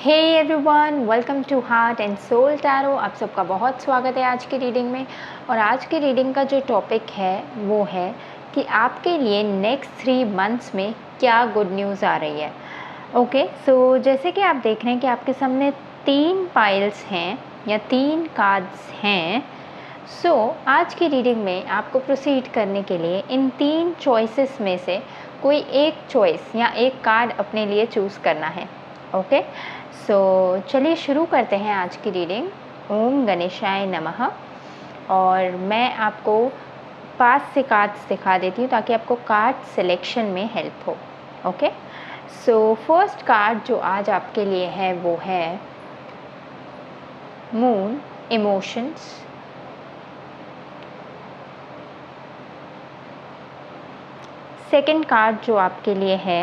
Hey everyone, welcome to heart and soul tarot. आप सबका बहुत स्वागत है आज की रीडिंग में। और आज की रीडिंग का जो टॉपिक है वो है कि आपके लिए नेक्स्ट 3 मंथ्स में क्या गुड न्यूज़ आ रही है। ओके, सो जैसे कि आप देख रहे हैं कि आपके सामने 3 पाइल्स हैं या 3 कार्ड्स हैं। सो आज की रीडिंग में आपको प्रोसीड करने के लिए इन 3 चॉइसेस में से कोई एक चॉइस या एक कार्ड अपने लिए चूज़ करना है। ओके, सो चलिए शुरू करते हैं आज की रीडिंग। ओम गणेशाय नमः। और मैं आपको 5 से कार्ड्स दिखा देती हूँ ताकि आपको कार्ड सिलेक्शन में हेल्प हो। ओके, सो फर्स्ट कार्ड जो आज आपके लिए है वो है मून इमोशंस। सेकंड कार्ड जो आपके लिए है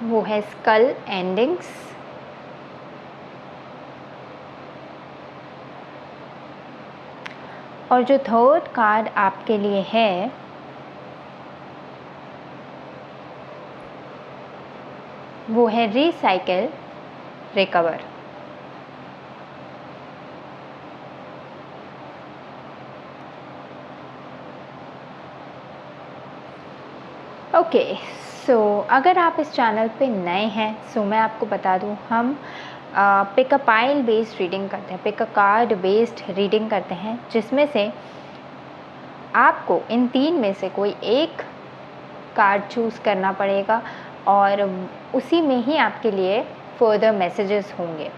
वो है स्कल एंडिंग्स। और जो थर्ड कार्ड आपके लिए है वो है रिसाइकिल रिकवर। ओके, सो अगर आप इस चैनल पे नए हैं सो मैं आपको बता दूं, हम pick a pile based reading करते हैं, pick a card based reading करते हैं, जिसमें से आपको इन 3 में से कोई एक कार्ड चूज़ करना पड़ेगा और उसी में ही आपके लिए फर्दर मैसेजेस होंगे।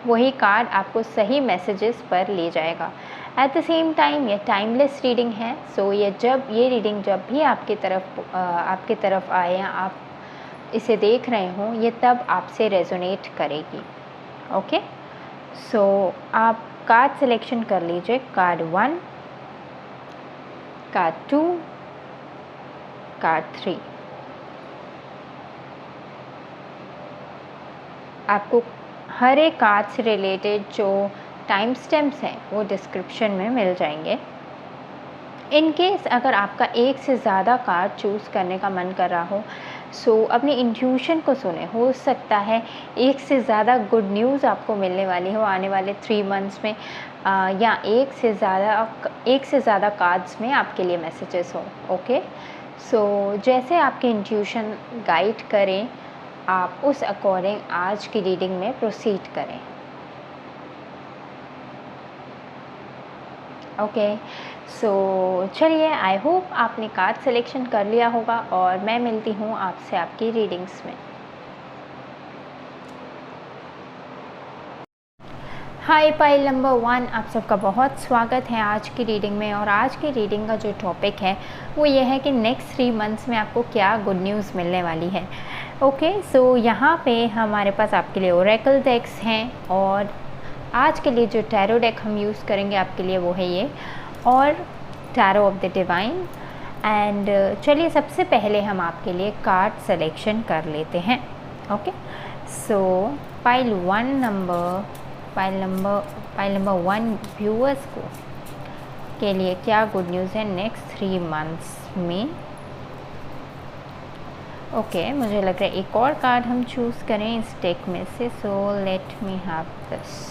वही कार्ड आपको सही मैसेजेस पर ले जाएगा। एट द सेम टाइम ये टाइमलेस रीडिंग है। सो ये रीडिंग जब भी आपकी तरफ आए या आप इसे देख रहे हों, ये तब आपसे रेजोनेट करेगी। ओके, सो आप कार्ड सिलेक्शन कर लीजिए। Card 1, card 2, card 3। आपको हर एक कार्ड से रिलेटेड जो टाइम स्टैम्प्स हैं वो डिस्क्रिप्शन में मिल जाएंगे। इन केस अगर आपका एक से ज़्यादा कार्ड चूज़ करने का मन कर रहा हो, सो अपनी इंट्यूशन को सुने। हो सकता है एक से ज़्यादा गुड न्यूज़ आपको मिलने वाली हो आने वाले 3 मंथ्स में, या एक से ज़्यादा कार्ड्स में आपके लिए मैसेजेस हो। ओके, सो जैसे आपकी इंट्यूशन गाइड करें, आप उस अकॉर्डिंग आज की रीडिंग में प्रोसीड करें। ओके, सो चलिए, आई होप आपने कार्ड सिलेक्शन कर लिया होगा और मैं मिलती हूँ आपसे आपकी रीडिंग्स में। हाय पाइल नंबर 1, आप सबका बहुत स्वागत है आज की रीडिंग में। और आज की रीडिंग का जो टॉपिक है वो ये है कि नेक्स्ट 3 मंथ्स में आपको क्या गुड न्यूज़ मिलने वाली है। ओके, सो यहाँ पे हमारे पास आपके लिए ओरेकल डेक्स हैं और आज के लिए जो टैरो डेक हम यूज़ करेंगे आपके लिए वो है ये, और tarot of the divine. And चलिए सबसे पहले हम आपके लिए कार्ड सिलेक्शन कर लेते हैं। ओके, सो पाइल नंबर 1 व्यूअर्स को के लिए क्या गुड न्यूज़ है नेक्स्ट 3 मंथ्स में। ओके, मुझे लग रहा है एक और कार्ड हम चूज़ करें इस डेक में से। सो let me have this.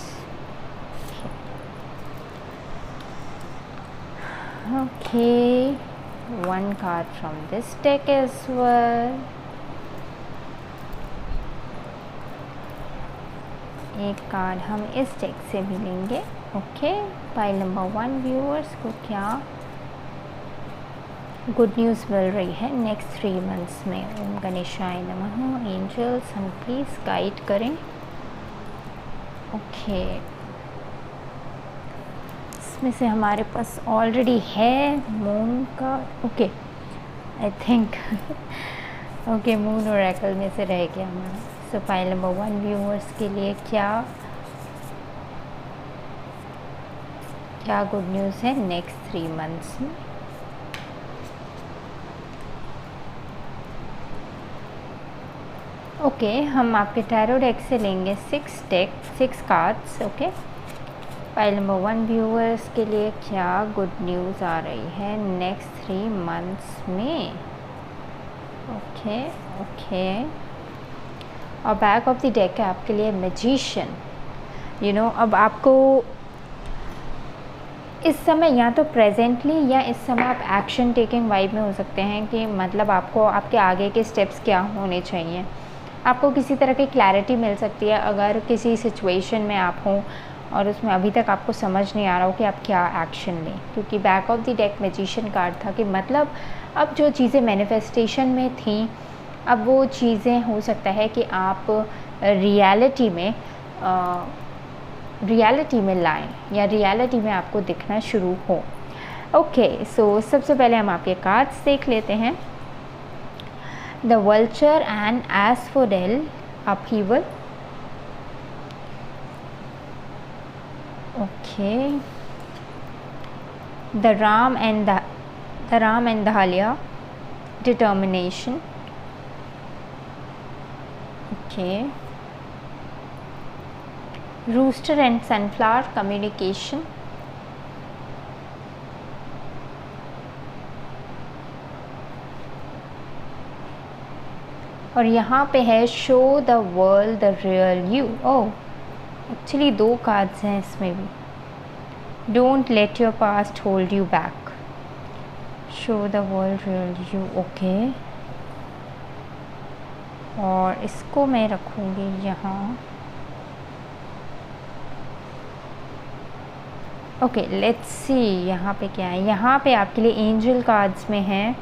Okay, one card from this deck as well. एक कार्ड हम इस डेक से भी लेंगे। ओके, पाइल नंबर 1 व्यूअर्स को क्या गुड न्यूज़ मिल रही है नेक्स्ट 3 मंथ्स में। ओम गणेशाय नमः। एंजल्स हम प्लीज़ गाइड करें। ओके, में से हमारे पास ऑलरेडी है मून का। Okay, I think okay, moon Oracle में से रह गया हमारा। सो पाइल नंबर 1 व्यूअर्स के लिए क्या गुड न्यूज़ है नेक्स्ट 3 मंथ्स में। ओके, हम आपके टैरो डेक से लेंगे 6 cards. Okay, pile number 1 viewers के लिए क्या गुड न्यूज़ आ रही है नेक्स्ट 3 मंथ्स में। Okay okay. और बैक ऑफ द डेक है आपके लिए मैजिशियन। अब आपको इस समय या तो प्रेजेंटली या इस समय आप एक्शन टेकिंग वाइब में हो सकते हैं कि मतलब आपको आपके आगे के स्टेप्स क्या होने चाहिए। आपको किसी तरह की क्लैरिटी मिल सकती है अगर किसी सिचुएशन में आप हों और उसमें अभी तक आपको समझ नहीं आ रहा हो कि आप क्या एक्शन लें, क्योंकि back of the deck magician card था कि मतलब अब जो चीज़ें मैनिफेस्टेशन में थी अब वो चीज़ें हो सकता है कि आप रियलिटी में लाएं या रियलिटी में आपको दिखना शुरू हो। ओके, सो सबसे पहले हम आपके कार्ड्स देख लेते हैं। The vulture and asphodel upheaval. Okay, the ram and dahlia determination. Okay, rooster and sunflower communication। और यहाँ पे है show the world the real you. Oh, actually 2 cards हैं इसमें भी। Don't let your past hold you back, show the world real you. Okay, और इसको मैं रखूँगी यहाँ। ओके, लेट्स सी यहाँ पे क्या है। यहाँ पे आपके लिए एंजल कार्ड्स में है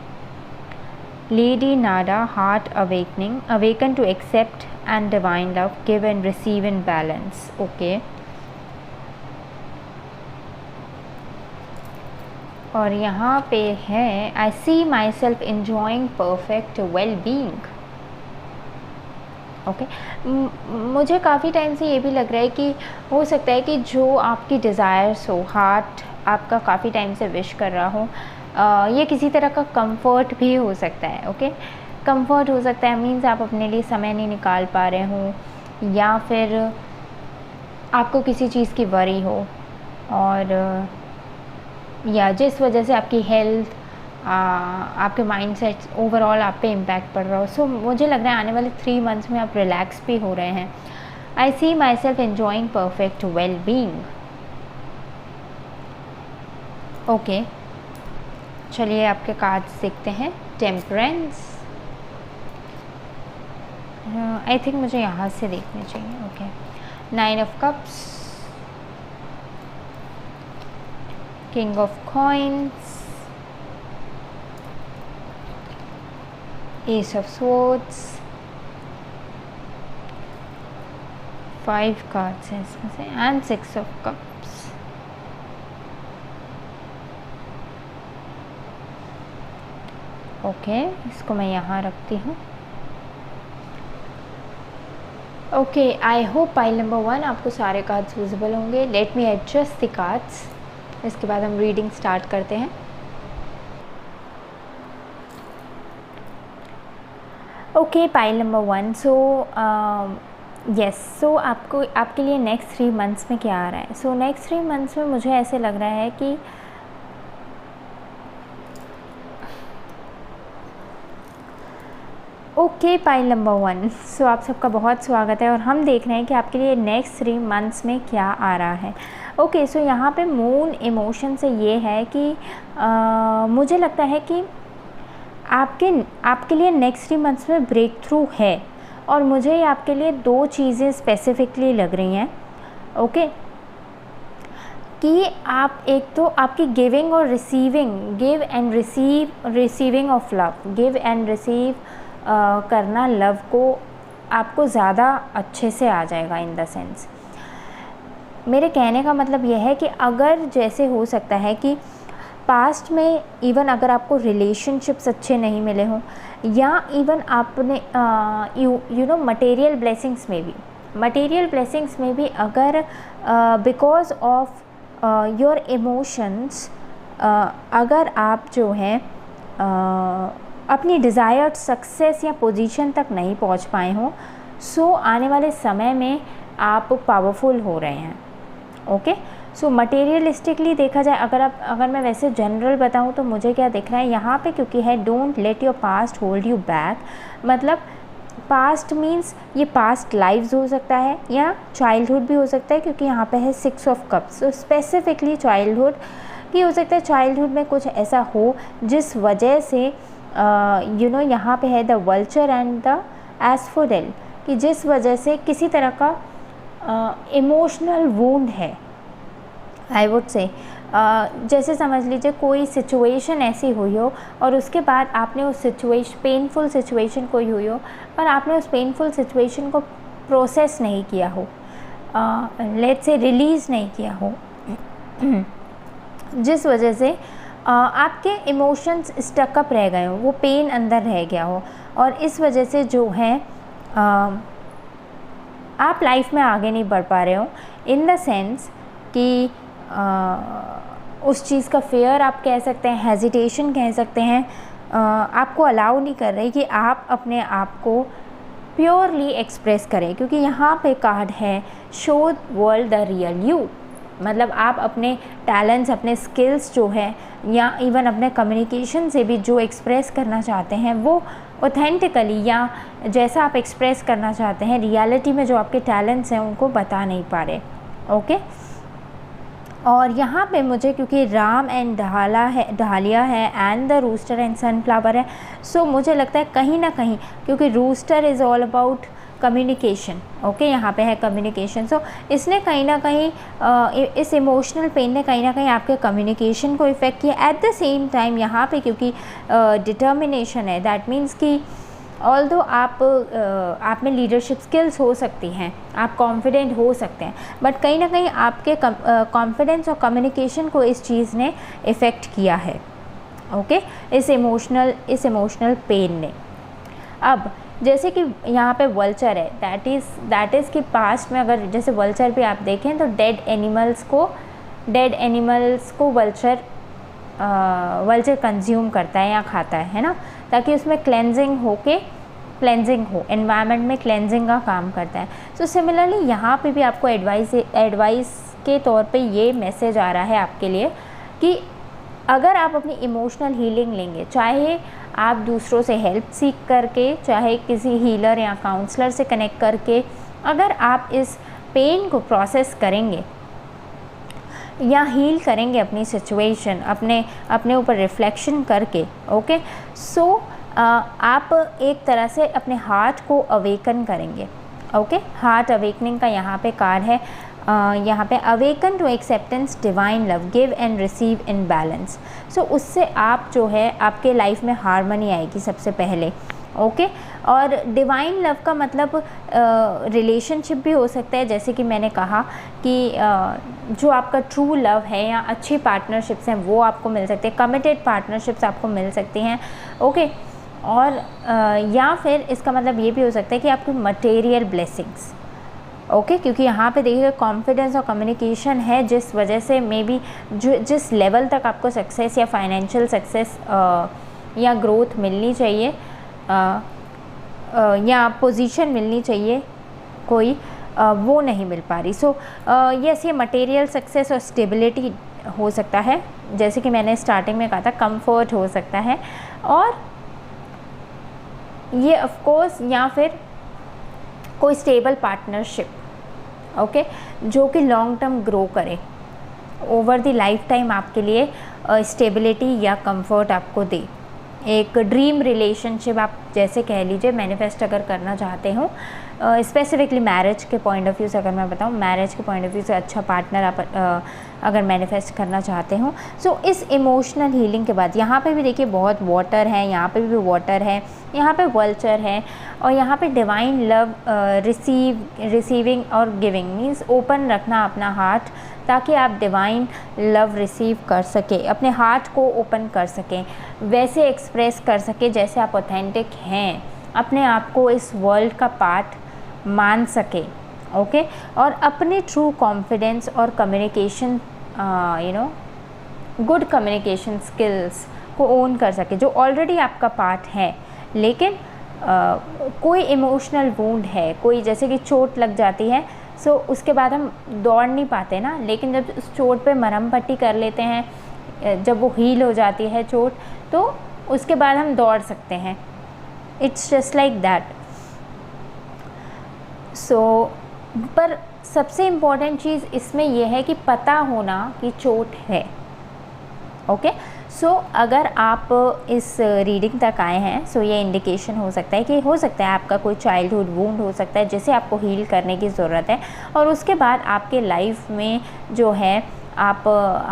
lady Nada, heart awakening, awaken to accept and divine love, give and receive in balance. Okay, और यहाँ पे है I see myself enjoying perfect well being. Okay, मुझे काफ़ी टाइम से ये भी लग रहा है कि हो सकता है कि जो आपकी डिज़ायर्स हो, हार्ट आपका काफ़ी टाइम से विश कर रहा हो, ये किसी तरह का कंफर्ट भी हो सकता है। ओके, कंफर्ट हो सकता है मीन्स आप अपने लिए समय नहीं निकाल पा रहे हो या फिर आपको किसी चीज़ की वरी हो और या जिस वजह से आपकी हेल्थ आपके माइंडसेट ओवरऑल आप पे इम्पैक्ट पड़ रहा हो। सो मुझे लग रहा है आने वाले 3 मंथ्स में आप रिलैक्स भी हो रहे हैं। I see myself enjoying perfect well being. Okay, चलिए आपके कार्ड्स देखते हैं। टेम्परेंस, आई थिंक मुझे यहाँ से देखने चाहिए। Okay, 9 of cups, king of coins, Ace of Swords, 5 cards हैं इसमें से, एंड 6 ऑफ कप्स। ओके, इसको मैं यहाँ रखती हूँ। Okay, I hope pile number 1 आपको सारे कार्ड्स विजिबल होंगे। Let me adjust the cards, इसके बाद हम रीडिंग स्टार्ट करते हैं। Okay, pile number 1। So yes, so आपके लिए नेक्स्ट 3 मंथ्स में क्या आ रहा है। सो नेक्स्ट 3 मंथ्स में मुझे ऐसे लग रहा है कि ओके, पाइल नंबर 1। सो आप सबका बहुत स्वागत है और हम देख रहे हैं कि आपके लिए नेक्स्ट 3 मंथ्स में क्या आ रहा है। ओके, सो यहाँ पे मून इमोशन से ये है कि मुझे लगता है कि आपके लिए नेक्स्ट 3 मंथ्स में ब्रेक थ्रू है और मुझे आपके लिए 2 चीज़ें स्पेसिफिकली लग रही हैं। ओके, कि आप एक तो आपकी गिविंग और give and receiving of love, give and receive करना लव को आपको ज़्यादा अच्छे से आ जाएगा। इन द सेंस मेरे कहने का मतलब यह है कि अगर जैसे हो सकता है कि पास्ट में इवन अगर आपको रिलेशनशिप्स अच्छे नहीं मिले हों या इवन आपने यू नो मटेरियल ब्लेसिंग्स में भी अगर बिकॉज ऑफ योर इमोशंस अगर आप जो हैं अपनी डिज़ायर्ड सक्सेस या पोजीशन तक नहीं पहुंच पाए हों, सो आने वाले समय में आप पावरफुल हो रहे हैं। ओके, सो मटेरियलिस्टिकली देखा जाए, अगर मैं वैसे जनरल बताऊँ तो मुझे क्या दिख रहा है यहाँ पे, क्योंकि है don't let your past hold you back, मतलब पास्ट मीन्स ये पास्ट लाइव्स हो सकता है या चाइल्डहुड भी हो सकता है, क्योंकि यहाँ पे है 6 of cups. So specifically childhood की हो सकता है, चाइल्डहुड में कुछ ऐसा हो जिस वजह से यहाँ पे है the vulture and the asphodel, कि जिस वजह से किसी तरह का इमोशनल वुंड है, आई वुड से जैसे समझ लीजिए कोई सिचुएशन ऐसी हुई हो और उसके बाद आपने उस पेनफुल सिचुएशन कोई हुई हो और आपने उस पेनफुल सिचुएशन को प्रोसेस नहीं किया हो, लेट्स से रिलीज़ नहीं किया हो, जिस वजह से आपके इमोशंस स्टकअप रह गए हो, वो पेन अंदर रह गया हो, और इस वजह से जो है आप लाइफ में आगे नहीं बढ़ पा रहे हो, इन द सेंस कि उस चीज़ का फेयर आप कह सकते हैं, हेजिटेशन कह सकते हैं, आपको अलाउ नहीं कर रही कि आप अपने आप को प्योरली एक्सप्रेस करें, क्योंकि यहाँ पे कार्ड है show world the real you, मतलब आप अपने टैलेंट्स, अपने स्किल्स जो है या इवन अपने कम्युनिकेशन से भी जो एक्सप्रेस करना चाहते हैं वो ऑथेंटिकली या जैसा आप एक्सप्रेस करना चाहते हैं रियलिटी में जो आपके टैलेंट्स हैं उनको बता नहीं पा रहे। ओके, और यहाँ पे मुझे क्योंकि राम एंड ढालिया है and the rooster and sunflower है, सो मुझे लगता है कहीं ना कहीं, क्योंकि rooster is all about communication, okay, यहाँ पे है कम्युनिकेशन, सो इसने कहीं ना कहीं इस इमोशनल पेन ने कहीं ना कहीं आपके कम्युनिकेशन को इफ़ेक्ट किया। एट द सेम टाइम यहाँ पे क्योंकि डिटर्मिनेशन है, दैट मीन्स कि ऑल्दो आप में लीडरशिप स्किल्स हो सकती हैं, आप कॉन्फिडेंट हो सकते हैं, बट कहीं ना कहीं आपके कॉन्फिडेंस और कम्युनिकेशन को इस चीज़ ने इफ़ेक्ट किया है, ओके, इस इमोशनल पेन ने। अब जैसे कि यहाँ पे वल्चर है, दैट इज़ कि पास्ट में अगर जैसे वल्चर पे आप देखें तो डेड एनिमल्स को वल्चर कंज्यूम करता है या खाता है ना, ताकि उसमें क्लेंजिंग हो, एनवायरनमेंट में क्लेंजिंग का काम करता है। सो सिमिलरली यहाँ पे भी आपको एडवाइस के तौर पे ये मैसेज आ रहा है आपके लिए कि अगर आप अपनी इमोशनल हीलिंग लेंगे, चाहे आप दूसरों से हेल्प सीख करके, चाहे किसी हीलर या काउंसलर से कनेक्ट करके, अगर आप इस पेन को प्रोसेस करेंगे या हील करेंगे अपनी सिचुएशन, अपने ऊपर रिफ्लेक्शन करके, ओके, सो आप एक तरह से अपने हार्ट को अवेकन करेंगे, ओके, हार्ट अवेकनिंग का यहाँ पे कार्ड है, यहाँ पे awaken to acceptance divine love, give and receive in balance. So उससे आप जो है आपके लाइफ में हारमनी आएगी सबसे पहले, ओके, और डिवाइन लव का मतलब रिलेशनशिप भी हो सकता है, जैसे कि मैंने कहा कि जो आपका ट्रू लव है या अच्छी पार्टनरशिप्स हैं वो आपको मिल सकते हैं, कमिटेड पार्टनरशिप्स आपको मिल सकती हैं, ओके, और या फिर इसका मतलब ये भी हो सकता है कि आपकी मटेरियल ब्लेसिंग्स, ओके, क्योंकि यहाँ पे देखिए कॉन्फिडेंस और कम्युनिकेशन है, जिस वजह से मे बी जिस लेवल तक आपको सक्सेस या फाइनेंशियल सक्सेस या ग्रोथ मिलनी चाहिए या पोजीशन मिलनी चाहिए कोई, वो नहीं मिल पा रही। सो यस, ये मटेरियल सक्सेस और स्टेबिलिटी हो सकता है, जैसे कि मैंने स्टार्टिंग में कहा था, कंफर्ट हो सकता है, और ये ऑफ कोर्स या फिर कोई स्टेबल पार्टनरशिप, ओके, जो कि लॉन्ग टर्म ग्रो करे, ओवर द लाइफ टाइम आपके लिए स्टेबिलिटी या कंफर्ट आपको दे, एक ड्रीम रिलेशनशिप आप जैसे कह लीजिए मैनिफेस्ट अगर करना चाहते हो, स्पेसिफिकली मैरिज के पॉइंट ऑफ व्यू से अगर मैं बताऊँ, मैरिज के पॉइंट ऑफ व्यू से अच्छा पार्टनर आप अगर मैनिफेस्ट करना चाहते हो। सो इस इमोशनल हीलिंग के बाद यहाँ पे भी देखिए बहुत वाटर है, यहाँ पे भी वाटर है, यहाँ पे वल्चर है, और यहाँ पे डिवाइन लव, रिसीविंग और गिविंग मीन्स ओपन रखना अपना हार्ट, ताकि आप डिवाइन लव रिसीव कर सके, अपने हार्ट को ओपन कर सकें, वैसे एक्सप्रेस कर सके जैसे आप ऑथेंटिक हैं, अपने आप को इस वर्ल्ड का पार्ट मान सके, ओके, और अपने ट्रू कॉन्फिडेंस और कम्युनिकेशन गुड कम्युनिकेशन स्किल्स को ओन कर सके, जो ऑलरेडी आपका पार्ट है, लेकिन कोई इमोशनल वुंड है, कोई जैसे कि चोट लग जाती है, सो उसके बाद हम दौड़ नहीं पाते ना, लेकिन जब उस चोट पे मरहम पट्टी कर लेते हैं, जब वो हील हो जाती है चोट, तो उसके बाद हम दौड़ सकते हैं। It's just like that. So पर सबसे इम्पॉर्टेंट चीज़ इसमें यह है कि पता होना कि चोट है। ओके, सो अगर आप इस रीडिंग तक आए हैं, सो ये इंडिकेशन हो सकता है कि हो सकता है आपका कोई चाइल्डहुड वुंड हो सकता है जिसे आपको हील करने की ज़रूरत है, और उसके बाद आपके लाइफ में जो है आप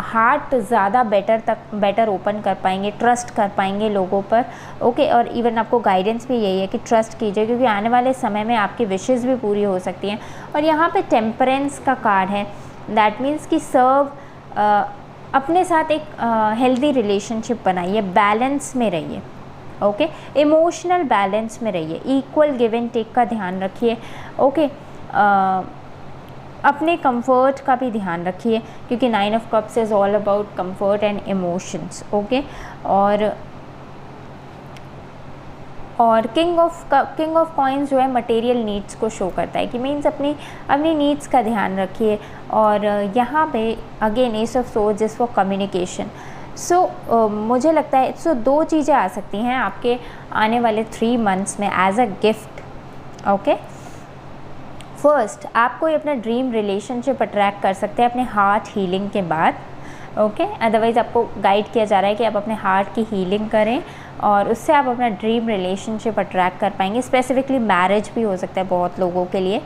हार्ट ज़्यादा बेटर ओपन कर पाएंगे, ट्रस्ट कर पाएंगे लोगों पर। ओके, और इवन आपको गाइडेंस भी यही है कि ट्रस्ट कीजिए, क्योंकि आने वाले समय में आपकी विशेज़ भी पूरी हो सकती हैं। और यहाँ पे टेम्परेंस का कार्ड है, दैट मीन्स कि अपने साथ एक हेल्दी रिलेशनशिप बनाइए, बैलेंस में रहिए। ओके, इमोशनल बैलेंस में रहिए, इक्वल गिव एंड टेक का ध्यान रखिए। ओके, अपने कंफर्ट का भी ध्यान रखिए, क्योंकि 9 of cups is all about comfort and emotions. Okay, और किंग ऑफ कॉइन्स जो है मटेरियल नीड्स को शो करता है, कि मीन्स अपनी नीड्स का ध्यान रखिए। और यहाँ पे again ace of swords is for communication. So मुझे लगता है दो चीज़ें आ सकती हैं आपके आने वाले 3 मंथ्स में as a gift. Okay, first आप कोई अपना ड्रीम रिलेशनशिप अट्रैक्ट कर सकते हैं अपने हार्ट हीलिंग के बाद। ओके, अदरवाइज़ आपको गाइड किया जा रहा है कि आप अपने हार्ट की हीलिंग करें, और उससे आप अपना ड्रीम रिलेशनशिप अट्रैक्ट कर पाएंगे। स्पेसिफिकली मैरिज भी हो सकता है बहुत लोगों के लिए।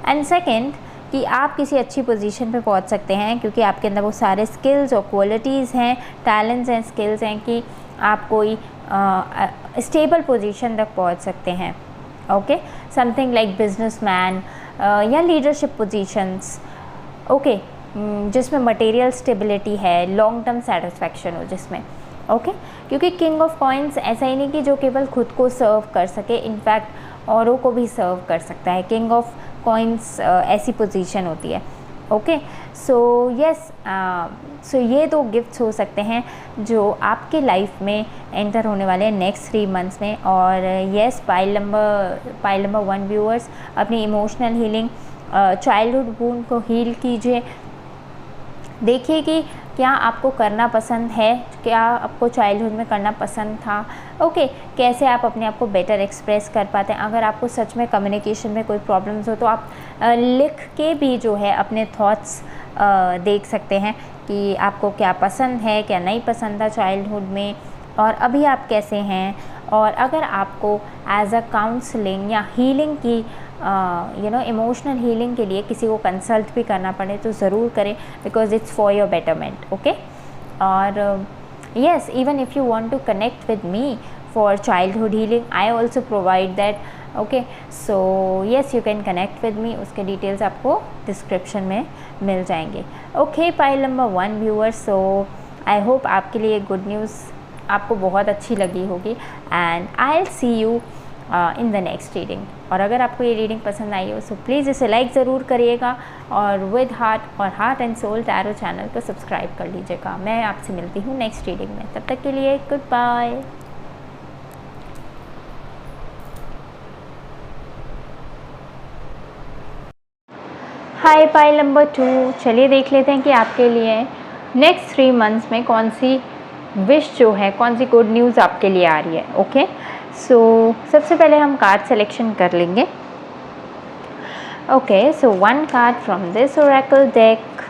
एंड सेकेंड, कि आप किसी अच्छी पोजीशन पे पहुंच सकते हैं, क्योंकि आपके अंदर वो सारे स्किल्स और क्वालिटीज़ हैं, टैलेंट्स एंड स्किल्स हैं कि आप कोई स्टेबल पोजीशन तक पहुंच सकते हैं। ओके, समथिंग लाइक बिजनेसमैन या लीडरशिप पोजीशंस। ओके, जिसमें मटेरियल स्टेबिलिटी है, लॉन्ग टर्म सेटिस्फैक्शन हो जिसमें। ओके, क्योंकि किंग ऑफ कॉइन्स ऐसा ही नहीं कि जो केवल खुद को सर्व कर सके, इनफैक्ट औरों को भी सर्व कर सकता है। किंग ऑफ कॉइन्स ऐसी पोजीशन होती है। ओके, सो यस, सो ये 2 गिफ्ट्स हो सकते हैं जो आपके लाइफ में एंटर होने वाले हैं नेक्स्ट 3 मंथ्स में। और यस, पाइल नंबर 1 व्यूअर्स, अपनी इमोशनल हीलिंग, चाइल्डहुड वुंड को हील कीजिए। देखिए कि क्या आपको करना पसंद है, क्या आपको चाइल्डहुड में करना पसंद था। ओके, कैसे आप अपने आप को बेटर एक्सप्रेस कर पाते हैं। अगर आपको सच में कम्युनिकेशन में कोई प्रॉब्लम्स हो तो आप लिख के भी जो है अपने थॉट्स देख सकते हैं कि आपको क्या पसंद है, क्या नहीं पसंद था चाइल्डहुड में, और अभी आप कैसे हैं। और अगर आपको एज अ काउंसलिंग या हीलिंग की इमोशनल हीलिंग के लिए किसी को कंसल्ट भी करना पड़े तो ज़रूर करें, because it's for your betterment. Okay, और yes, even if you want to connect with me for childhood healing, I also provide that. Okay, so yes, you can connect with me. उसके details आपको description में मिल जाएंगे। Okay, pile number 1 viewers, so I hope आपके लिए good news आपको बहुत अच्छी लगी होगी, and I will see you in the next reading. और अगर आपको ये रीडिंग पसंद आई हो सो प्लीज़ इसे लाइक ज़रूर करिएगा, और with heart and soul tarot channel को सब्सक्राइब कर लीजिएगा। मैं आपसे मिलती हूँ नेक्स्ट रीडिंग में, तब तक के लिए गुड बाय। हाय पाइल नंबर 2, चलिए देख लेते हैं कि आपके लिए नेक्स्ट 3 मंथ्स में कौन सी विश जो है, कौन सी गुड न्यूज़ आपके लिए आ रही है। ओके, सो सबसे पहले हम कार्ड सिलेक्शन कर लेंगे। Okay, so 1 card from this Oracle deck.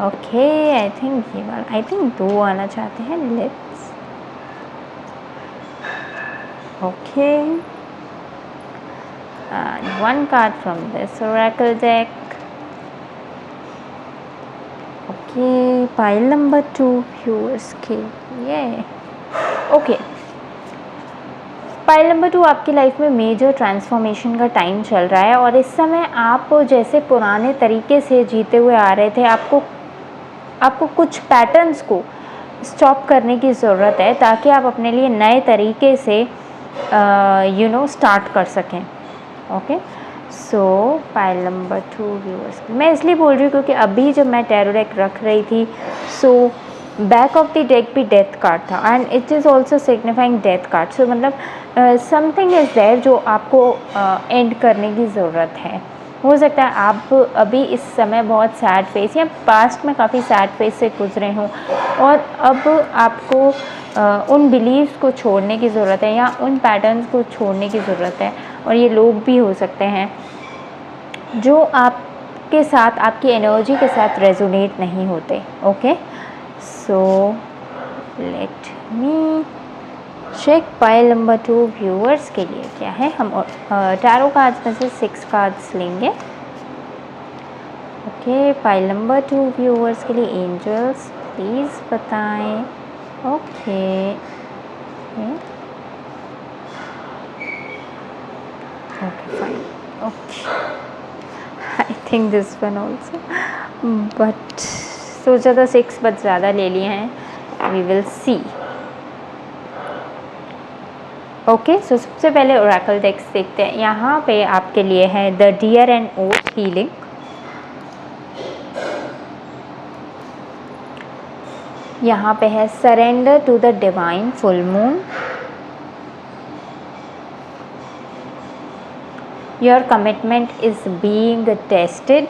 Okay, I think 2 आना चाहते हैं। Let's, okay, and 1 card from this oracle deck. Okay, pile number 2 viewers के लिए। ओके, पाइल नंबर 2 आपकी लाइफ में मेजर ट्रांसफॉर्मेशन का टाइम चल रहा है, और इस समय आप जैसे पुराने तरीके से जीते हुए आ रहे थे, आपको कुछ पैटर्न्स को स्टॉप करने की ज़रूरत है, ताकि आप अपने लिए नए तरीके से स्टार्ट कर सकें। ओके, सो पाइल नंबर 2 व्यूअर्स, मैं इसलिए बोल रही हूँ क्योंकि अभी जब मैं टैरो डेक रख रही थी, so back of the deck भी डेथ कार्ड था, and it is also signifying death card. So मतलब समथिंग इज़ देयर जो आपको एंड करने की ज़रूरत है। हो सकता है आप अभी इस समय बहुत सैड फेस या पास्ट में काफ़ी सैड फेस से गुजरे हों और अब आपको उन बिलीव्स को छोड़ने की ज़रूरत है या उन पैटर्न्स को छोड़ने की ज़रूरत है। और ये लोग भी हो सकते हैं जो आपके साथ, आपकी एनर्जी के साथ रेजोनेट नहीं होते। Okay, so let me check pile number 2 viewers के लिए क्या है। हम टैरो कार्ड्स में से 6 कार्ड्स लेंगे। ओके, पाइल नंबर 2 व्यूअर्स के लिए एंजल्स प्लीज़ बताएं। Okay, okay fine, okay, I think this one also, but सोचा था 6 बट ज़्यादा ले लिए हैं। We will see. Okay, so सबसे पहले ओरेकल टेक्स्ट देखते हैं। यहाँ पे आपके लिए है the deer and oath healing. यहाँ पे है surrender to the divine full moon. Your commitment is being tested.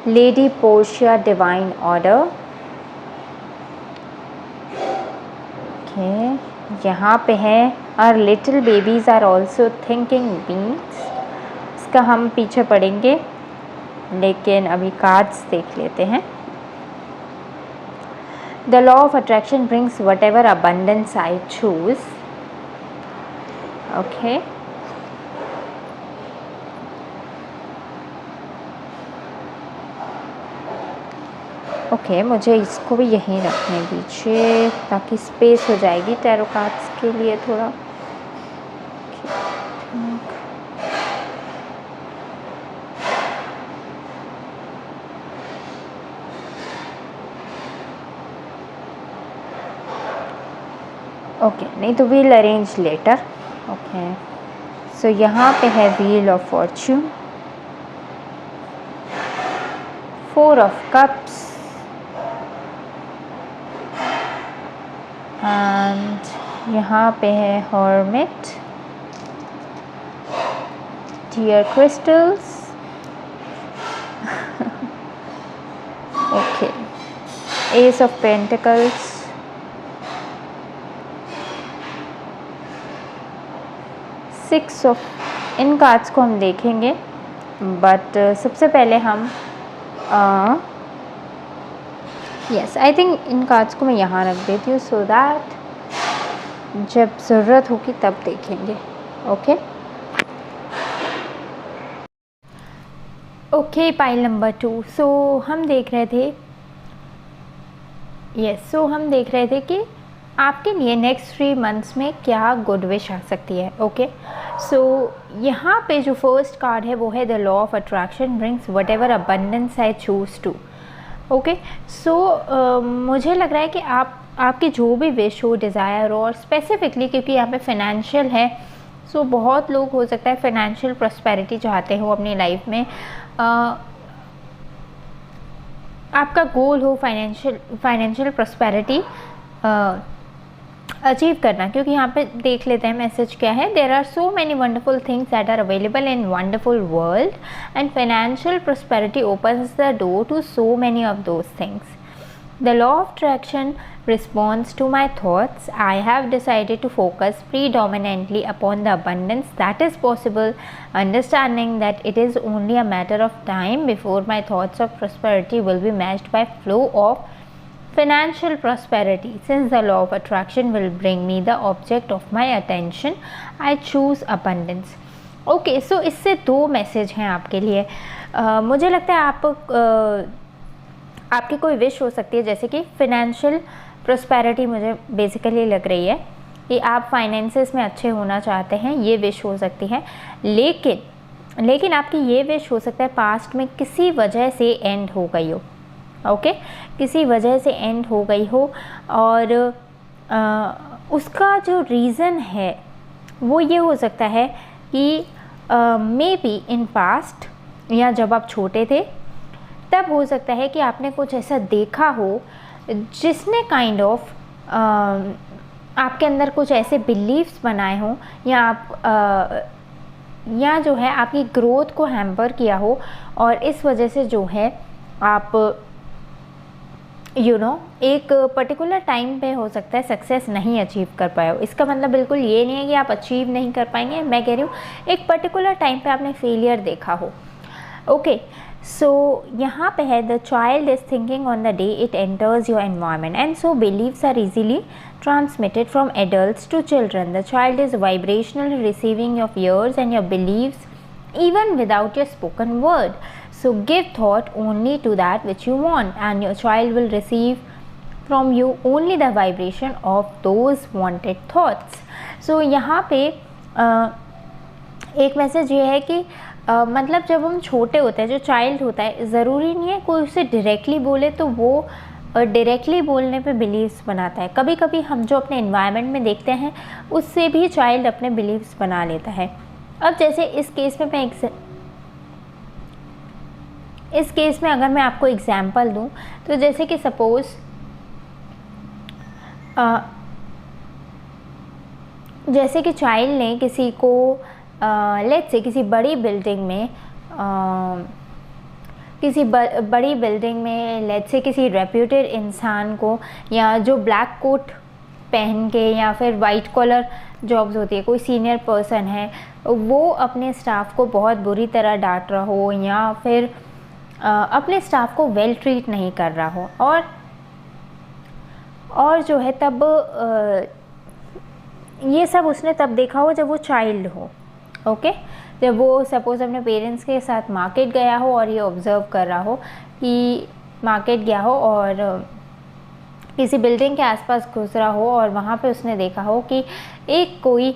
Lady Portia divine order. Okay, यहाँ पे है our little babies are also thinking beings. इसका हम पीछे पढ़ेंगे, लेकिन अभी कार्ड्स देख लेते हैं। The law of attraction brings whatever abundance I choose. Okay, okay, मुझे इसको भी यहीं रखने दीजिए ताकि स्पेस हो जाएगी टैरो कार्ड्स के लिए थोड़ा। ओके, नहीं तो we'll arrange later. Okay, so यहाँ पे है wheel of fortune, 4 of cups and यहाँ पे है hermit, dear crystals. Okay, ace of pentacles, 6 of. इन कार्ड्स को हम देखेंगे, बट सबसे पहले हम यस, आई थिंक इन कार्ड्स को मैं यहाँ रख देती हूँ सो दैट जब ज़रूरत होगी तब देखेंगे। Okay, okay, pile number 2। सो हम देख रहे थे हम देख रहे थे कि आपके लिए नेक्स्ट 3 मंथ्स में क्या गुड विश आ सकती है। ओके, सो यहाँ पे जो फर्स्ट कार्ड है वो है the law of attraction brings whatever abundance I choose to. Okay, so मुझे लग रहा है कि आपकी जो भी विश हो, डिज़ायर हो, और स्पेसिफिकली क्योंकि यहाँ पे फाइनेंशियल है, सो बहुत लोग हो सकता है फाइनेंशियल प्रॉस्पेरिटी चाहते हो अपनी लाइफ में। आपका गोल हो फाइनेंशियल प्रॉस्पेरिटी अचीव करना, क्योंकि यहाँ पे देख लेते हैं मैसेज क्या है। There are so many wonderful things that are available in wonderful world and financial prosperity opens the door to so many of those things. The law of attraction responds to my thoughts. I have decided to focus predominantly upon the abundance that is possible, understanding that it is only a matter of time before my thoughts of prosperity will be matched by flow of financial prosperity. Since the law of attraction will bring me the object of my attention, I choose abundance. Okay, so इससे 2 message हैं आपके लिए। मुझे लगता है आपकी कोई wish हो सकती है, जैसे कि फिनेंशियल प्रॉस्पेरिटी मुझे बेसिकली लग रही है कि आप फाइनेंसेस में अच्छे होना चाहते हैं, ये विश हो सकती है। लेकिन आपकी ये विश हो सकता है पास्ट में किसी वजह से एंड हो गई हो। ओके, किसी वजह से एंड हो गई हो और उसका जो रीज़न है वो ये हो सकता है कि मे बी इन पास्ट या जब आप छोटे थे तब हो सकता है कि आपने कुछ ऐसा देखा हो जिसने काइंड ऑफ आपके अंदर कुछ ऐसे बिलीव्स बनाए हों, या आप या जो है आपकी ग्रोथ को हैम्पर किया हो, और इस वजह से जो है आप एक पर्टिकुलर टाइम पे हो सकता है सक्सेस नहीं अचीव कर पाए हो। इसका मतलब बिल्कुल ये नहीं है कि आप अचीव नहीं कर पाएंगे, मैं कह रही हूँ एक पर्टिकुलर टाइम पे आपने फेलियर देखा हो। ओके, सो यहाँ पे है the child is thinking on the day it enters your environment and so believes are easily transmitted from adults to children. The child is vibrationally receiving your fears and your beliefs even without your spoken word. So give thought only to that which you want and your child will receive from you only the vibration of those wanted thoughts. So यहाँ पे एक message ये है कि मतलब जब हम छोटे होते हैं, जो चाइल्ड होता है, ज़रूरी नहीं है कोई उसे डायरेक्टली बोले तो वो डायरेक्टली बोलने पे बिलीव्स बनाता है। कभी कभी हम जो अपने एनवायरनमेंट में देखते हैं उससे भी चाइल्ड अपने बिलीव्स बना लेता है। अब जैसे इस केस में अगर मैं आपको एग्जांपल दूं, तो जैसे कि सपोज़ जैसे कि चाइल्ड ने किसी को लेट्स से किसी बड़ी बिल्डिंग में लेट्स से किसी रेप्यूटेड इंसान को, या जो ब्लैक कोट पहन के या फिर वाइट कॉलर जॉब्स होती है, कोई सीनियर पर्सन है, वो अपने स्टाफ को बहुत बुरी तरह डांट रहा हो या फिर अपने स्टाफ को वेल ट्रीट नहीं कर रहा हो, और जो है तब ये सब उसने तब देखा हो जब वो चाइल्ड हो। ओके, जब वो सपोज़ अपने पेरेंट्स के साथ मार्केट गया हो और ये ऑब्ज़र्व कर रहा हो कि मार्केट गया हो और किसी बिल्डिंग के आसपास गुजरा हो और वहाँ पे उसने देखा हो कि एक कोई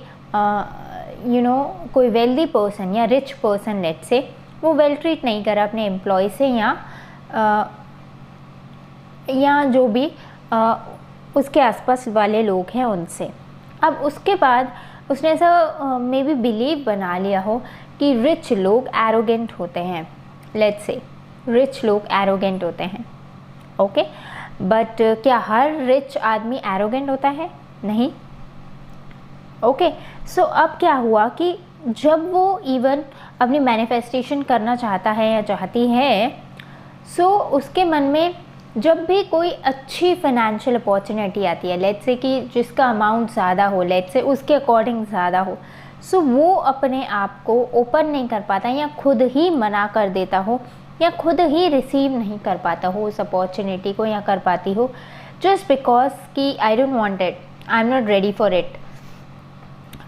कोई वेल्दी पर्सन या रिच पर्सन लेट से वो वेल ट्रीट नहीं करा अपने एम्प्लॉय से, या जो भी उसके आसपास वाले लोग हैं उनसे। अब उसके बाद उसने ऐसा मे बी बिलीव बना लिया हो कि रिच लोग एरोगेंट होते हैं, लेट्स से रिच लोग एरोगेंट होते हैं। ओके, बट क्या हर रिच आदमी एरोगेंट होता है? नहीं। ओके, सो अब क्या हुआ कि जब वो इवन अपनी मैनिफेस्टेशन करना चाहता है या चाहती है, सो उसके मन में जब भी कोई अच्छी फाइनेंशियल अपॉर्चुनिटी आती है, लेट्स से कि जिसका अमाउंट ज़्यादा हो, लेट्स से उसके अकॉर्डिंग ज़्यादा हो, सो वो अपने आप को ओपन नहीं कर पाता या खुद ही मना कर देता हो या खुद ही रिसीव नहीं कर पाता हो उस अपॉर्चुनिटी को, या कर पाती हो जस्ट बिकॉज कि I don't want it, I am not ready for it,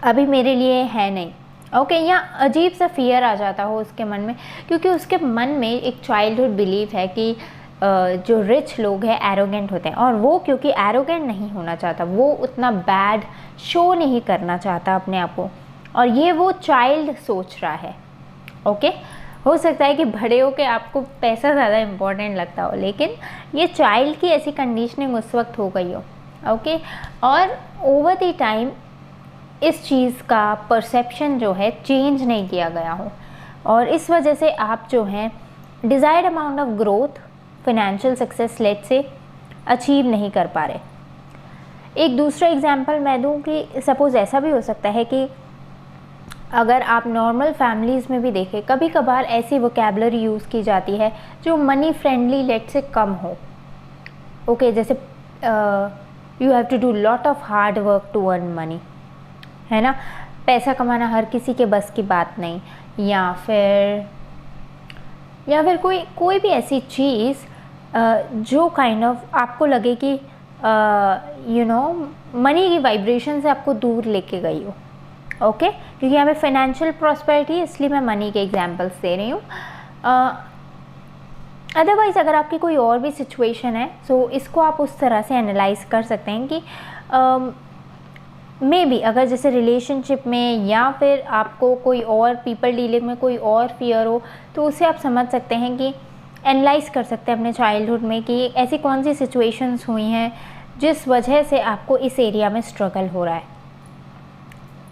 अभी मेरे लिए है नहीं। ओके, या अजीब सा फियर आ जाता हो उसके मन में, क्योंकि उसके मन में एक चाइल्डहुड बिलीफ है कि जो रिच लोग हैं एरोगेंट होते हैं, और वो क्योंकि एरोगेंट नहीं होना चाहता, वो उतना बैड शो नहीं करना चाहता अपने आप को, और ये वो चाइल्ड सोच रहा है। ओके, हो सकता है कि बड़े हो के आपको पैसा ज़्यादा इम्पोर्टेंट लगता हो, लेकिन ये चाइल्ड की ऐसी कंडीशनिंग उस वक्त हो गई हो। ओके, और ओवर द टाइम इस चीज़ का परसेप्शन जो है चेंज नहीं किया गया हो, और इस वजह से आप जो हैं desired amount of growth, financial success late से अचीव नहीं कर पा रहे। एक दूसरा एग्जांपल मैं दूं कि सपोज़ ऐसा भी हो सकता है कि अगर आप नॉर्मल फैमिलीज़ में भी देखें, कभी कभार ऐसी वोकैबुलरी यूज़ की जाती है जो मनी फ्रेंडली लेट से कम हो। ओके, जैसे you have to do lot of hard work to earn money, है ना, पैसा कमाना हर किसी के बस की बात नहीं, या फिर कोई भी ऐसी चीज़ जो काइंड ऑफ आपको लगे कि मनी की वाइब्रेशन से आपको दूर लेके गई हो। ओके, क्योंकि यहाँ पे फाइनेंशियल प्रॉस्पेरिटी, इसलिए मैं मनी के एग्जांपल्स दे रही हूँ। अदरवाइज़ अगर आपकी कोई और भी सिचुएशन है, सो इसको आप उस तरह से एनालाइज कर सकते हैं कि मे बी अगर जैसे रिलेशनशिप में या फिर आपको कोई और पीपल डीलिंग में कोई और फियर हो, तो उसे आप समझ सकते हैं कि एनालाइज कर सकते हैं अपने चाइल्डहुड में कि ऐसी कौन सी सिचुएशंस हुई हैं जिस वजह से आपको इस एरिया में स्ट्रगल हो रहा है।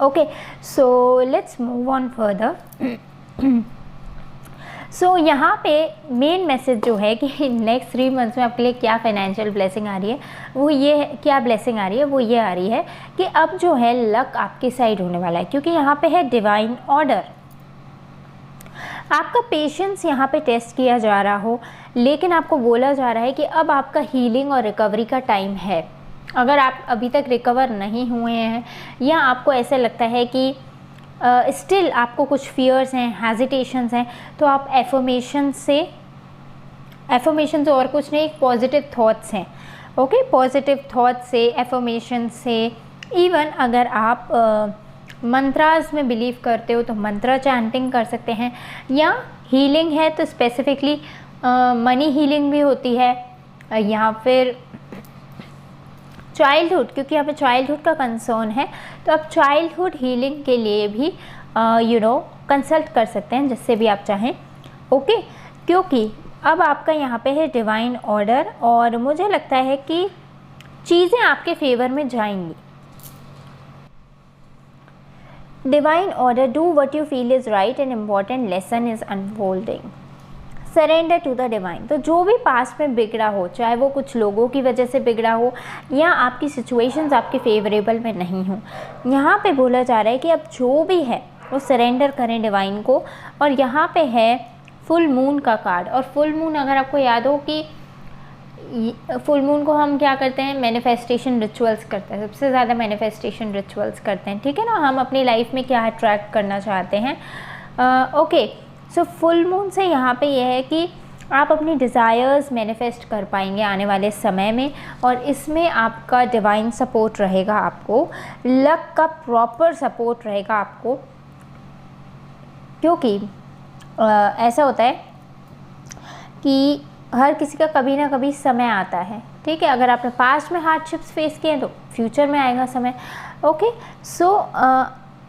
Okay, so let's move on further. So यहाँ पे मेन मैसेज जो है कि नेक्स्ट 3 मंथ्स में आपके लिए क्या फाइनेंशियल ब्लेसिंग आ रही है, वो ये है, क्या ब्लेसिंग आ रही है, वो ये आ रही है कि अब जो है लक आपके साइड होने वाला है, क्योंकि यहाँ पे है डिवाइन ऑर्डर। आपका पेशेंस यहाँ पे टेस्ट किया जा रहा हो, लेकिन आपको बोला जा रहा है कि अब आपका हीलिंग और रिकवरी का टाइम है। अगर आप अभी तक रिकवर नहीं हुए हैं या आपको ऐसा लगता है कि स्टिल आपको कुछ फियर्स हैं, हेजिटेशंस हैं, तो आप एफर्मेशन से और कुछ नहीं, पॉजिटिव थॉट्स हैं। ओके, पॉजिटिव थॉट्स से, एफर्मेशन से, इवन अगर आप मंत्रास में बिलीव करते हो तो मंत्रा चैंटिंग कर सकते हैं, या हीलिंग है तो स्पेसिफिकली मनी हीलिंग भी होती है, या फिर चाइल्डहुड, क्योंकि यहाँ पे चाइल्डहुड का कंसर्न है, तो आप चाइल्डहुड हीलिंग के लिए भी कंसल्ट कर सकते हैं, जिससे भी आप चाहें। ओके, क्योंकि अब आपका यहाँ पे है डिवाइन ऑर्डर, और मुझे लगता है कि चीज़ें आपके फेवर में जाएंगी। Divine order, do what you feel is right and important lesson is unfolding, surrender to the divine. तो जो भी पास्ट में बिगड़ा हो, चाहे वो कुछ लोगों की वजह से बिगड़ा हो या आपकी सिचुएशंस आपके फेवरेबल में नहीं हो, यहाँ पे बोला जा रहा है कि अब जो भी है वो सरेंडर करें डिवाइन को। और यहाँ पे है फुल मून का कार्ड, और फुल मून, अगर आपको याद हो कि फुल मून को हम क्या करते हैं, मैनिफेस्टेशन रिचुअल्स करते हैं, सबसे ज़्यादा मैनिफेस्टेशन रिचुअल्स करते हैं, ठीक है ना, हम अपनी लाइफ में क्या अट्रैक्ट करना चाहते हैं। ओके, सो फुल मून से यहाँ पे यह है कि आप अपनी डिज़ायर्स मैनिफेस्ट कर पाएंगे आने वाले समय में, और इसमें आपका डिवाइन सपोर्ट रहेगा, आपको लक का प्रॉपर सपोर्ट रहेगा आपको, क्योंकि ऐसा होता है कि हर किसी का कभी ना कभी समय आता है, ठीक है। अगर आपने पास्ट में हार्डशिप्स फेस किए तो फ्यूचर में आएगा समय। ओके, सो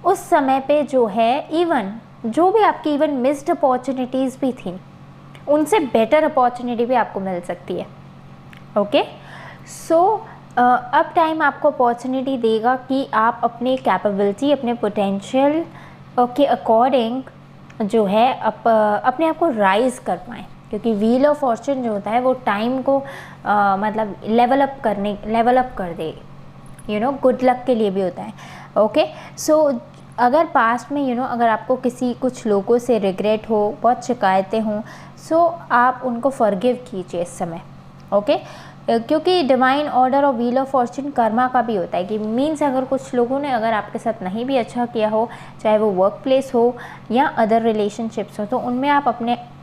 उस समय पे जो है, इवन जो भी आपकी इवन मिस्ड अपॉर्चुनिटीज़ भी थी, उनसे बेटर अपॉर्चुनिटी भी आपको मिल सकती है। ओके, सो अब टाइम आपको अपॉर्चुनिटी देगा कि आप अपने कैपेबिलिटी, अपने पोटेंशियल के अकॉर्डिंग जो है अपने आप को राइज कर पाएँ, क्योंकि व्हील ऑफ फॉर्चून जो होता है वो टाइम को मतलब लेवल अप कर दे, गुड लक के लिए भी होता है। ओके, सो अगर पास्ट में अगर आपको कुछ लोगों से रिग्रेट हो, बहुत शिकायतें हों, सो आप उनको फॉरगिव कीजिए इस समय। ओके, क्योंकि डिवाइन ऑर्डर और व्हील ऑफ फॉर्चून कर्मा का भी होता है, कि मीन्स अगर कुछ लोगों ने अगर आपके साथ नहीं भी अच्छा किया हो, चाहे वो वर्क प्लेस हो या अदर रिलेशनशिप्स हो, तो उनमें आप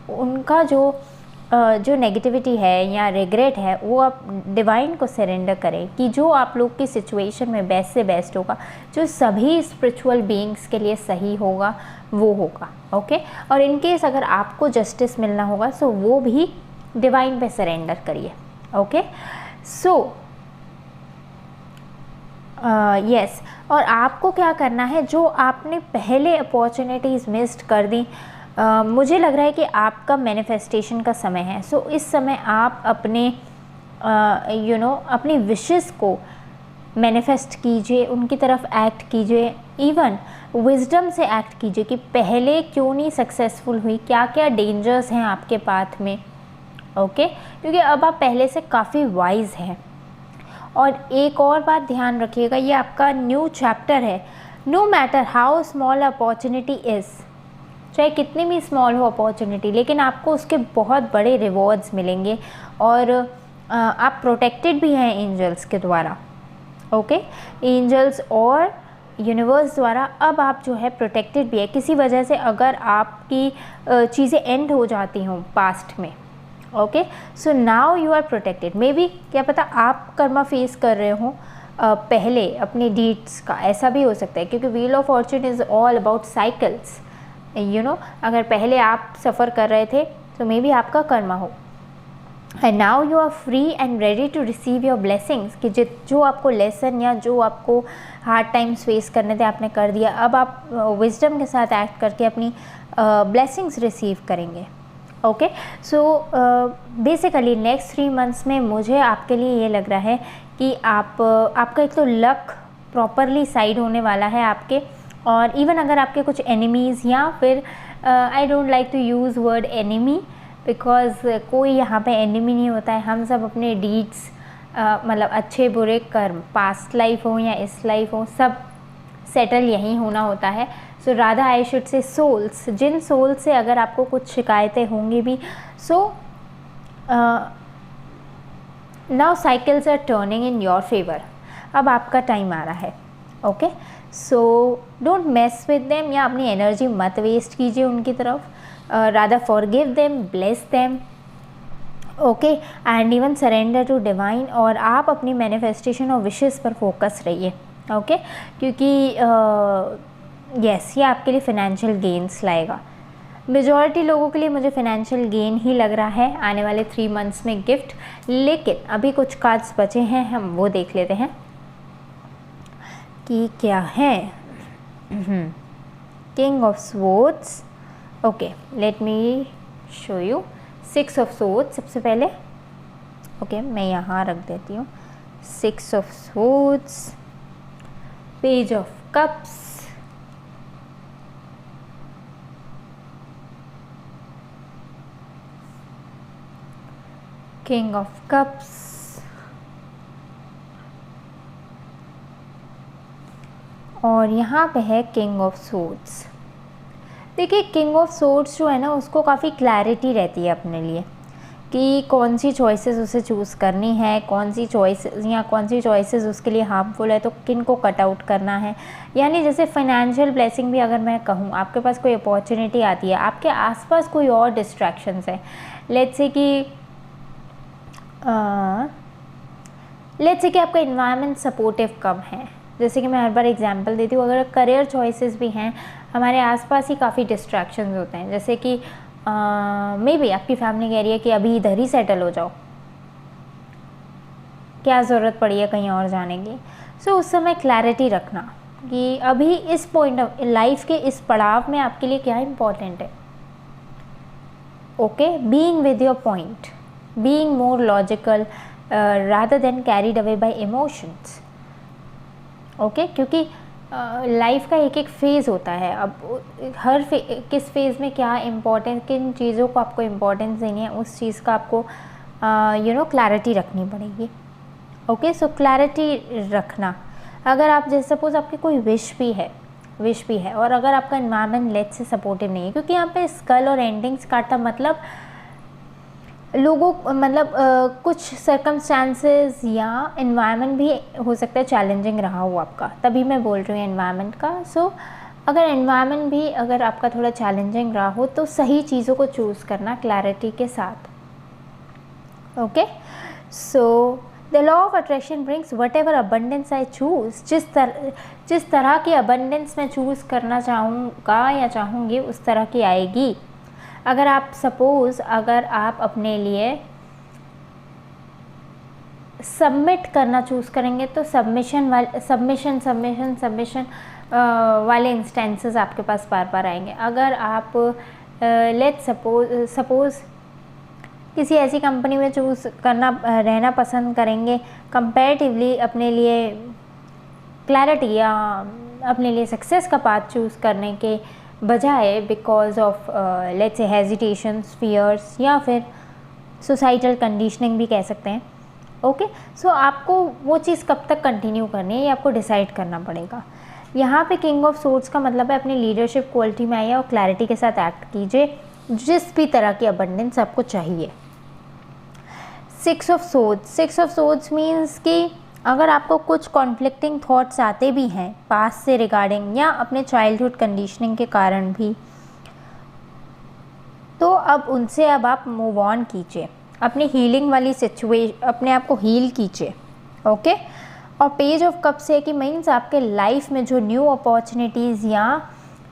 उनका जो नेगेटिविटी है या रिग्रेट है, वो आप डिवाइन को सरेंडर करें कि जो आप लोग की सिचुएशन में बेस्ट से बेस्ट होगा, जो सभी स्पिरिचुअल बीइंग्स के लिए सही होगा वो होगा। ओके, और इन केस अगर आपको जस्टिस मिलना होगा, सो वो भी डिवाइन पे सरेंडर करिए। ओके, सो यस, और आपको क्या करना है, जो आपने पहले अपॉर्चुनिटीज़ मिस्ड कर दी, मुझे लग रहा है कि आपका मैनिफेस्टेशन का समय है। सो इस समय आप अपने अपनी विशेस को मैनिफेस्ट कीजिए, उनकी तरफ एक्ट कीजिए, इवन विजडम से एक्ट कीजिए कि पहले क्यों नहीं सक्सेसफुल हुई, क्या क्या डेंजर्स हैं आपके पाथ में। ओके, क्योंकि अब आप पहले से काफ़ी वाइज हैं। और एक और बात ध्यान रखिएगा, ये आपका न्यू चैप्टर है। No matter how small opportunity is, चाहे कितनी भी स्मॉल हो अपॉर्चुनिटी, लेकिन आपको उसके बहुत बड़े रिवॉर्ड्स मिलेंगे, और आप प्रोटेक्टेड भी हैं एंजल्स के द्वारा। ओके, एंजल्स और यूनिवर्स द्वारा अब आप जो है प्रोटेक्टेड भी है। किसी वजह से अगर आपकी चीज़ें एंड हो जाती हों पास्ट में, okay, so now you are protected. Maybe क्या पता आप कर्मा फेस कर रहे हो पहले अपनी डीड्स का, ऐसा भी हो सकता है, क्योंकि wheel of Fortune is all about cycles. अगर पहले आप सफ़र कर रहे थे तो मे बी आपका कर्मा हो, and now you are free and ready to receive your blessings, कि जो आपको लेसन या जो आपको हार्ड टाइम्स फेस करने थे आपने कर दिया, अब आप विजडम के साथ एक्ट करके अपनी ब्लेसिंग्स रिसीव करेंगे। Okay, so basically next 3 months में मुझे आपके लिए ये लग रहा है कि आपका एक तो लक प्रॉपरली साइड होने वाला है आपके, और इवन अगर आपके कुछ एनिमीज़ या फिर I don't like to use word enemy, because कोई यहाँ पे एनिमी नहीं होता है। हम सब अपने डीड्स मतलब अच्छे बुरे कर्म, पास्ट लाइफ हो या इस लाइफ हो, सब सेटल यहीं होना होता है। So Radha I should say souls, जिन सोल्स से अगर आपको कुछ शिकायतें होंगी भी, so now cycles are turning in your favour. अब आपका टाइम आ रहा है। Okay, so don't mess with them, या अपनी एनर्जी मत वेस्ट कीजिए उनकी तरफ। Rather forgive them, bless them, okay, and even surrender to divine. और आप अपनी मैनिफेस्टेशन और विशेस पर फोकस रहिए। ओके, क्योंकि यस ये आपके लिए फिनेंशियल गेन्स लाएगा। मेजॉरिटी लोगों के लिए मुझे फिनेंशियल गेन ही लग रहा है आने वाले 3 मंथ्स में गिफ्ट। लेकिन अभी कुछ कार्ड्स बचे हैं, हम वो देख लेते हैं कि क्या है। King of swords, okay, let me show you 6 of swords सबसे पहले। ओके, मैं यहाँ रख देती हूँ 6 of swords, page of cups, king of cups, और यहाँ पे है किंग ऑफ स्वॉर्ड्स। देखिए किंग ऑफ स्वॉर्ड्स जो है ना, उसको काफ़ी क्लैरिटी रहती है अपने लिए कि कौन सी चॉइसेस उसे चूज़ करनी है, कौन सी चॉइसेस उसके लिए हार्मफुल है, तो किन को कट आउट करना है। यानी जैसे फाइनेंशियल ब्लेसिंग भी अगर मैं कहूँ, आपके पास कोई अपॉर्चुनिटी आती है, आपके आसपास कोई और डिस्ट्रैक्शंस है, लेट्स से कि आपका इन्वायरमेंट सपोर्टिव कम है। जैसे कि मैं हर बार एग्जांपल देती हूँ, अगर करियर चॉइसेस भी हैं, हमारे आसपास ही काफ़ी डिस्ट्रैक्शंस होते हैं। जैसे कि मे बी आपकी फैमिली कह रही है कि अभी इधर ही सेटल हो जाओ, क्या ज़रूरत पड़ी है कहीं और जाने की। सो उस समय क्लैरिटी रखना कि अभी इस पॉइंट ऑफ लाइफ के इस पड़ाव में आपके लिए क्या इम्पोर्टेंट है। Okay, being with your point, being more logical rather than carried away by emotions. Okay, क्योंकि लाइफ का एक एक फेज़ होता है। अब हर किस फेज़ में क्या इम्पोर्टेंस, किन चीज़ों को आपको इम्पोर्टेंस देनी है, उस चीज़ का आपको क्लैरिटी रखनी पड़ेगी। ओके, सो क्लैरिटी रखना। अगर आप जैसे सपोज आपकी कोई विश भी है और अगर आपका एनवायरनमेंट लेट से सपोर्टिव नहीं है, क्योंकि यहाँ पे स्कल और एंडिंग्स काटता मतलब लोगों कुछ सर्कमस्टांसेस या एनवायरनमेंट भी हो सकता है चैलेंजिंग रहा हो आपका, तभी मैं बोल रही हूँ एनवायरनमेंट का। सो अगर एनवायरनमेंट भी अगर आपका थोड़ा चैलेंजिंग रहा हो, तो सही चीज़ों को चूज़ करना क्लैरिटी के साथ। Okay, so the law of attraction brings whatever abundance I choose. जिस तरह की अबंडेंस मैं चूज़ करना चाहूँगा या चाहूँगी, उस तरह की आएगी। अगर आप अपने लिए सबमिट करना चूज़ करेंगे, तो सबमिशन वाले इंस्टेंसेस आपके पास बार बार आएंगे। अगर आप सपोज किसी ऐसी कंपनी में रहना पसंद करेंगे, कंपैरेटिवली अपने लिए क्लैरिटी या अपने लिए सक्सेस का पाथ चूज़ करने के बजाय, because of let's say hesitations, fears, या फिर सोसाइटल कंडीशनिंग भी कह सकते हैं। ओके, सो आपको वो चीज़ कब तक कंटिन्यू करनी है, ये आपको डिसाइड करना पड़ेगा। यहाँ पे किंग ऑफ सोर्ड्स का मतलब है अपनी लीडरशिप क्वालिटी में आइए और क्लैरिटी के साथ एक्ट कीजिए, जिस भी तरह की अबंडेंस आपको चाहिए। 6 ऑफ सोर्ड्स मीन्स कि अगर आपको कुछ कॉन्फ्लिक्टिंग थॉट्स आते भी हैं पास्ट से रिगार्डिंग या अपने चाइल्डहुड कंडीशनिंग के कारण भी, तो अब आप मूव ऑन कीजिए, अपनी हीलिंग वाली अपने आप को हील कीजिए। ओके, और पेज ऑफ कप से कि मीन्स आपके लाइफ में जो न्यू अपॉर्चुनिटीज़ या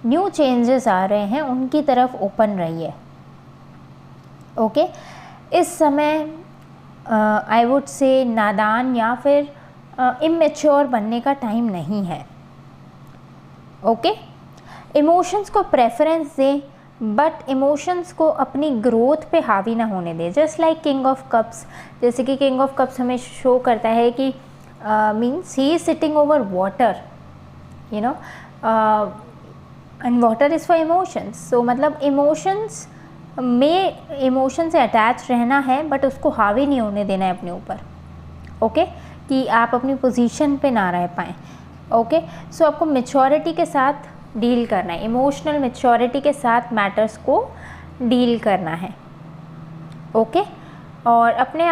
न्यू चेंजेस आ रहे हैं, उनकी तरफ ओपन रहिए। ओके, इस समय आई वुड से नादान या फिर इमेच्योर बनने का टाइम नहीं है। ओके, इमोशंस को प्रेफरेंस दें, बट इमोशंस को अपनी ग्रोथ पे हावी ना होने दें। Just like king of cups, जैसे कि किंग ऑफ कप्स हमें शो करता है कि means he is sitting over water, and water is for emotions. So मतलब इमोशंस में इमोशन से अटैच रहना है, बट उसको हावी नहीं होने देना है अपने ऊपर। ओके, कि आप अपनी पोजीशन पे ना रह पाएँ। ओके, सो आपको मैच्योरिटी के साथ डील करना है, इमोशनल मैच्योरिटी के साथ मैटर्स को डील करना है। ओके, और अपने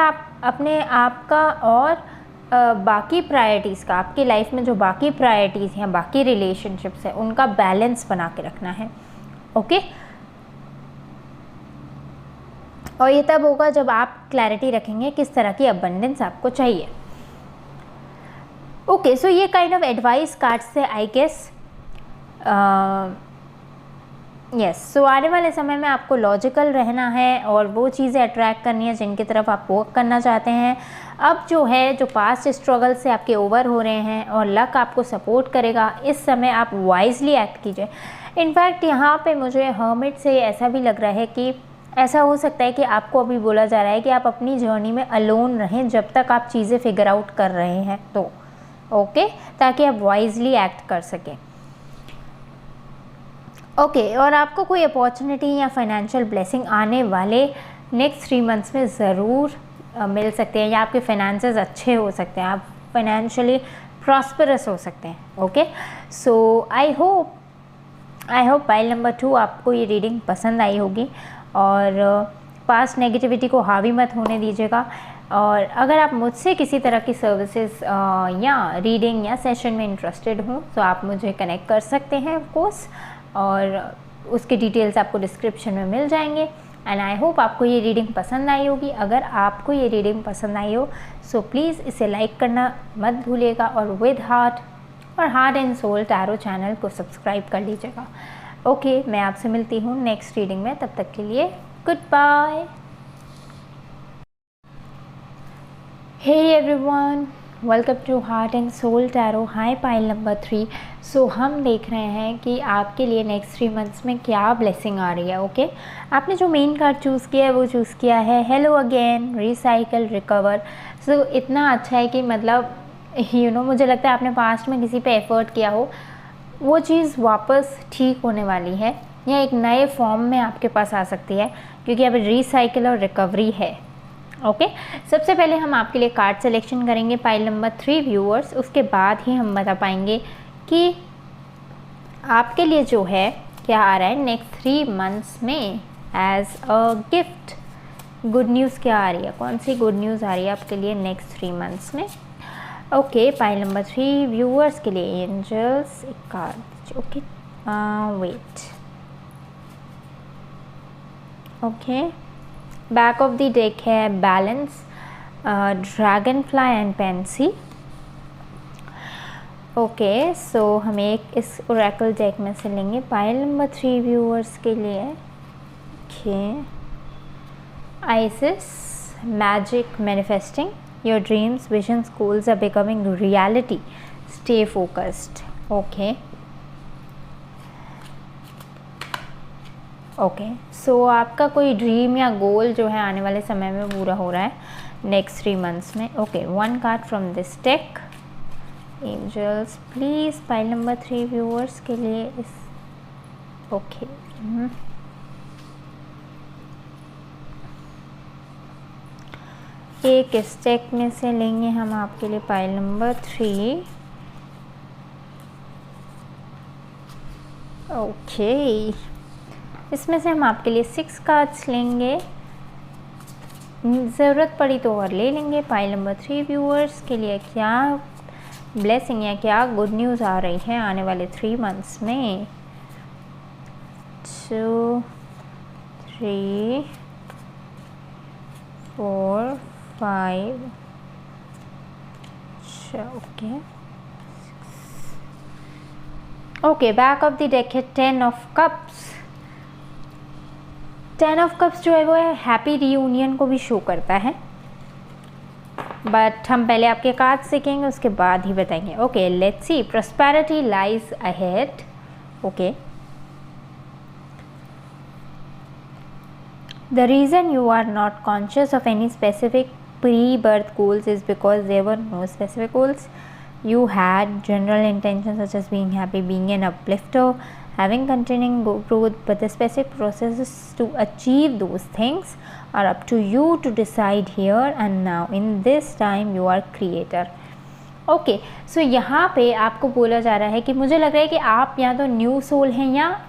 आप का और बाकी प्रायोरिटीज़ का, आपकी लाइफ में जो बाकी प्रायोरिटीज़ हैं, बाकी रिलेशनशिप्स हैं, उनका बैलेंस बना के रखना है। ओके, और ये तब होगा जब आप क्लैरिटी रखेंगे किस तरह की अबंडेंस आपको चाहिए। ओके, सो ये काइंड ऑफ एडवाइस कार्ड्स से आई गेस। यस, सो आने वाले समय में आपको लॉजिकल रहना है और वो चीज़ें अट्रैक्ट करनी है जिनकी तरफ आप वर्क करना चाहते हैं। अब जो है, जो पास्ट स्ट्रगल से आपके ओवर हो रहे हैं और लक आपको सपोर्ट करेगा, इस समय आप वाइजली एक्ट कीजिए। इनफैक्ट यहाँ पे मुझे हर्मिट से ऐसा भी लग रहा है कि ऐसा हो सकता है कि आपको अभी बोला जा रहा है कि आप अपनी जर्नी में अलोन रहें जब तक आप चीज़ें फिगर आउट कर रहे हैं, तो ओके, ताकि आप वाइजली एक्ट कर सकें। ओके, और आपको कोई अपॉर्चुनिटी या फाइनेंशियल ब्लेसिंग आने वाले नेक्स्ट 3 मंथ्स में ज़रूर मिल सकते हैं, या आपके फाइनेंसेस अच्छे हो सकते हैं, आप फाइनेंशियली प्रॉस्परस हो सकते हैं। ओके, सो आई होप पाइल नंबर 2 आपको ये रीडिंग पसंद आई होगी, और पास्ट नेगेटिविटी को हावी मत होने दीजिएगा। और अगर आप मुझसे किसी तरह की सर्विसेज या रीडिंग या सेशन में इंटरेस्टेड हों, तो आप मुझे कनेक्ट कर सकते हैं ऑफ कोर्स, और उसके डिटेल्स आपको डिस्क्रिप्शन में मिल जाएंगे। एंड आई होप आपको ये रीडिंग पसंद आई होगी। अगर आपको ये रीडिंग पसंद आई हो, सो प्लीज़ इसे लाइक करना मत भूलिएगा, और with heart and soul tarot channel को सब्सक्राइब कर लीजिएगा। ओके, मैं आपसे मिलती हूँ नेक्स्ट रीडिंग में, तब तक के लिए goodbye. Hey everyone, welcome to heart and soul tarot. Hi pile number 3। So हम देख रहे हैं कि आपके लिए नेक्स्ट 3 मंथ्स में क्या ब्लेसिंग आ रही है। ओके, आपने जो मेन कार्ड चूज़ किया है वो चूज़ किया है हेलो अगेन, रिसाइकल, रिकवर। सो इतना अच्छा है कि मतलब मुझे लगता है आपने पास्ट में किसी पे एफर्ट किया हो, वो चीज़ वापस ठीक होने वाली है, या एक नए फॉर्म में आपके पास आ सकती है, क्योंकि अब रिसाइकल और रिकवरी है। ओके, सबसे पहले हम आपके लिए कार्ड सिलेक्शन करेंगे पाइल नंबर 3 व्यूअर्स, उसके बाद ही हम बता पाएंगे कि आपके लिए जो है क्या आ रहा है नेक्स्ट 3 मंथ्स में as a gift. Good news क्या आ रही है, कौन सी गुड न्यूज़ आ रही है आपके लिए नेक्स्ट 3 मंथ्स में। ओके, पाइल नंबर 3 व्यूअर्स के लिए एंजल्स एक card. Okay, wait. Okay, back of the deck है balance, dragonfly and pansy. Okay, so हम एक इस ओरेकल डेक में से लेंगे पाइल नंबर 3 व्यूअर्स के लिए। Okay, Isis, magic, manifesting, your dreams, visions, goals are becoming reality, stay focused. Okay, okay, so आपका कोई ड्रीम या गोल जो है आने वाले समय में पूरा हो रहा है नेक्स्ट 3 मंथ्स में। Okay, 1 card from this deck. Angels please pile number 3 viewers के लिए इस। ओके, एक इस डेक में से लेंगे हम आपके लिए पाइल नंबर 3। ओके, इसमें से हम आपके लिए 6 कार्ड्स लेंगे, ज़रूरत पड़ी तो और ले लेंगे। पाइल नंबर 3 व्यूअर्स के लिए क्या ब्लेसिंग या क्या गुड न्यूज़ आ रही है आने वाले 3 मंथ्स में। 2 3 4 5। Okay, okay, back of the deck है 10 ऑफ कप्स। 10 ऑफ कप्स जो है वो है हैप्पी रीयूनियन को भी शो करता है, बट हम पहले आपके कार्ड सीखेंगे, उसके बाद ही बताएंगे। Okay, let's see, prosperity lies ahead. Okay, the reason you are not conscious of any specific pre-birth goals is because there were no specific goals. you had general intentions such as being happy, being an uplifter, having continuing growth, but the specific processes to achieve those things are up to you to decide here and now. In this time you are creator. Okay so यहाँ पे आपको बोला जा रहा है कि मुझे लग रहा है कि आप या तो न्यू सोल हैं या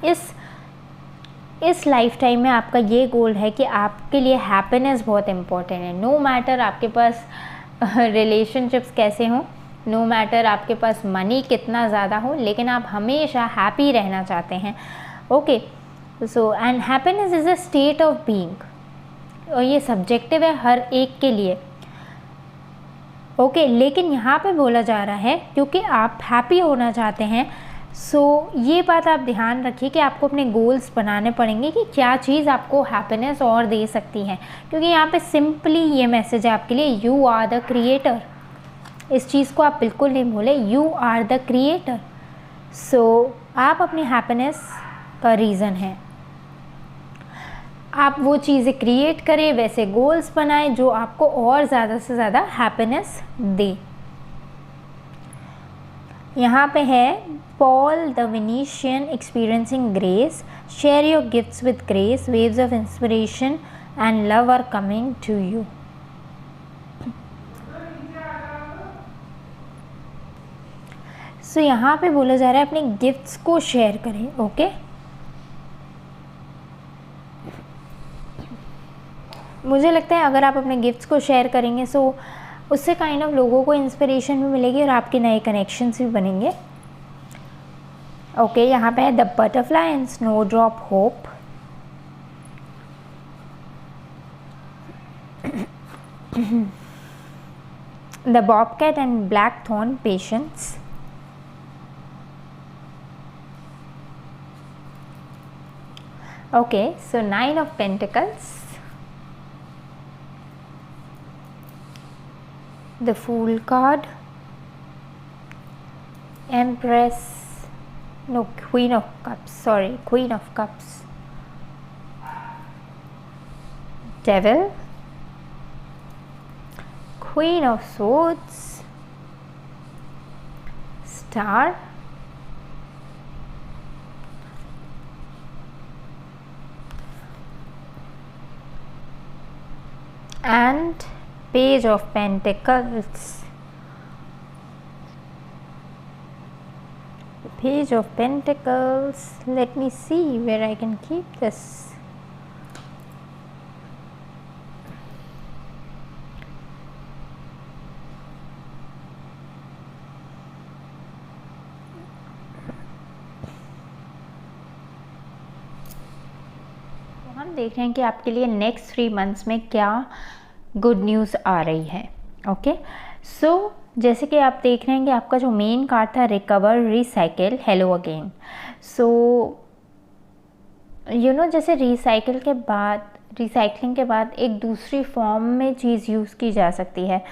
इस लाइफ टाइम में आपका ये गोल है कि आपके लिए हैप्पीनेस बहुत इम्पोर्टेंट है। नो मैटर आपके पास रिलेशनशिप्स कैसे हों, नो मैटर आपके पास मनी कितना ज़्यादा हो, लेकिन आप हमेशा हैप्पी रहना चाहते हैं। Okay so and happiness is a state of being, और ये सब्जेक्टिव है हर एक के लिए। ओके लेकिन यहाँ पे बोला जा रहा है क्योंकि आप हैप्पी होना चाहते हैं, सो ये बात आप ध्यान रखिए कि आपको अपने गोल्स बनाने पड़ेंगे कि क्या चीज़ आपको हैप्पीनेस और दे सकती है, क्योंकि यहाँ पे सिंपली ये मैसेज है आपके लिए, यू आर द क्रिएटर। इस चीज़ को आप बिल्कुल नहीं भूलें, यू आर द क्रिएटर। सो आप अपनी हैप्पीनेस का रीज़न है। आप वो चीज़ें क्रिएट करें, वैसे गोल्स बनाएं जो आपको और ज़्यादा से ज़्यादा हैप्पीनेस दे। यहाँ पे है Paul the Venetian experiencing grace, share your gifts with grace, waves of inspiration and love are coming to you. So यहाँ पे बोला जा रहा है अपने गिफ्ट्स को शेयर करें। ओके मुझे लगता है अगर आप अपने गिफ्ट्स को शेयर करेंगे सो उससे काइंड ऑफ लोगों को इंस्पिरेशन भी मिलेगी और आपके नए कनेक्शंस भी बनेंगे। ओके यहाँ पे है the butterfly and snow drop hope, the Bobcat and black thorn patience, okay so 9 of Pentacles, the Fool card, Empress, no, Queen of Cups, sorry, Queen of Cups, Devil, Queen of Swords, Star, and Page of Pentacles. Page of Pentacles. Let me see where I can keep this. हम देख रहे हैं कि आपके लिए next 3 months में क्या good news आ रही है। ओके सो जैसे कि आप देख रहे हैं कि आपका जो मेन कार्ड था recover, recycle, hello again. So you know जैसे रिसाइकलिंग के बाद एक दूसरी फॉर्म में चीज़ यूज़ की जा सकती है।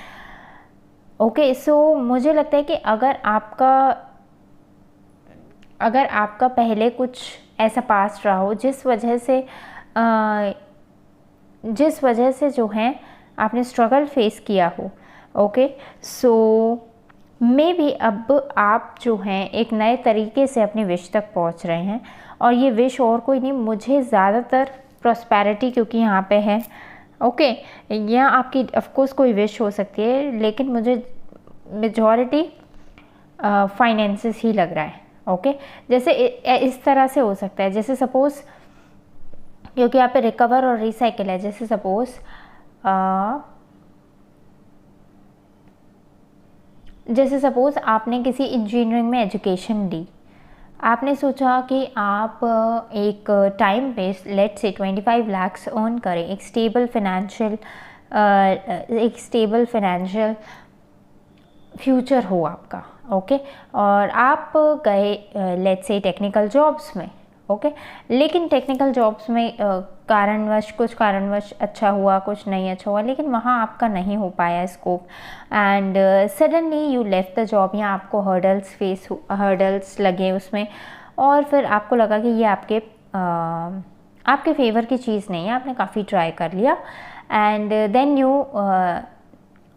ओके सो मुझे लगता है कि अगर आपका पहले कुछ ऐसा पास्ट रहा हो जिस वजह से जो है आपने स्ट्रगल फेस किया हो, ओके सो मे बी अब आप जो हैं एक नए तरीके से अपनी विश तक पहुंच रहे हैं, और ये विश और कोई नहीं, मुझे ज़्यादातर प्रॉस्पेरिटी क्योंकि यहाँ पे है। ओके यहाँ आपकी ऑफकोर्स कोई विश हो सकती है, लेकिन मुझे मेजॉरिटी फाइनेंसेस ही लग रहा है। ओके जैसे इस तरह से हो सकता है, जैसे सपोज़ क्योंकि यहाँ पे रिकवर और रिसाइकिल है, जैसे सपोज़ आपने किसी इंजीनियरिंग में एजुकेशन ली, आपने सोचा कि आप एक टाइम पे लेट्स से 25 लाख अर्न करें, एक स्टेबल फाइनेंशियल फ्यूचर हो आपका। ओके और आप गए लेट्स से टेक्निकल जॉब्स में, ओके लेकिन टेक्निकल जॉब्स में कुछ कारणवश अच्छा हुआ, कुछ नहीं अच्छा हुआ, लेकिन वहाँ आपका नहीं हो पाया scope, and suddenly you left the job, या आपको हर्डल्स लगे उसमें, और फिर आपको लगा कि ये आपके फेवर की चीज़ नहीं है, आपने काफ़ी ट्राई कर लिया, and then you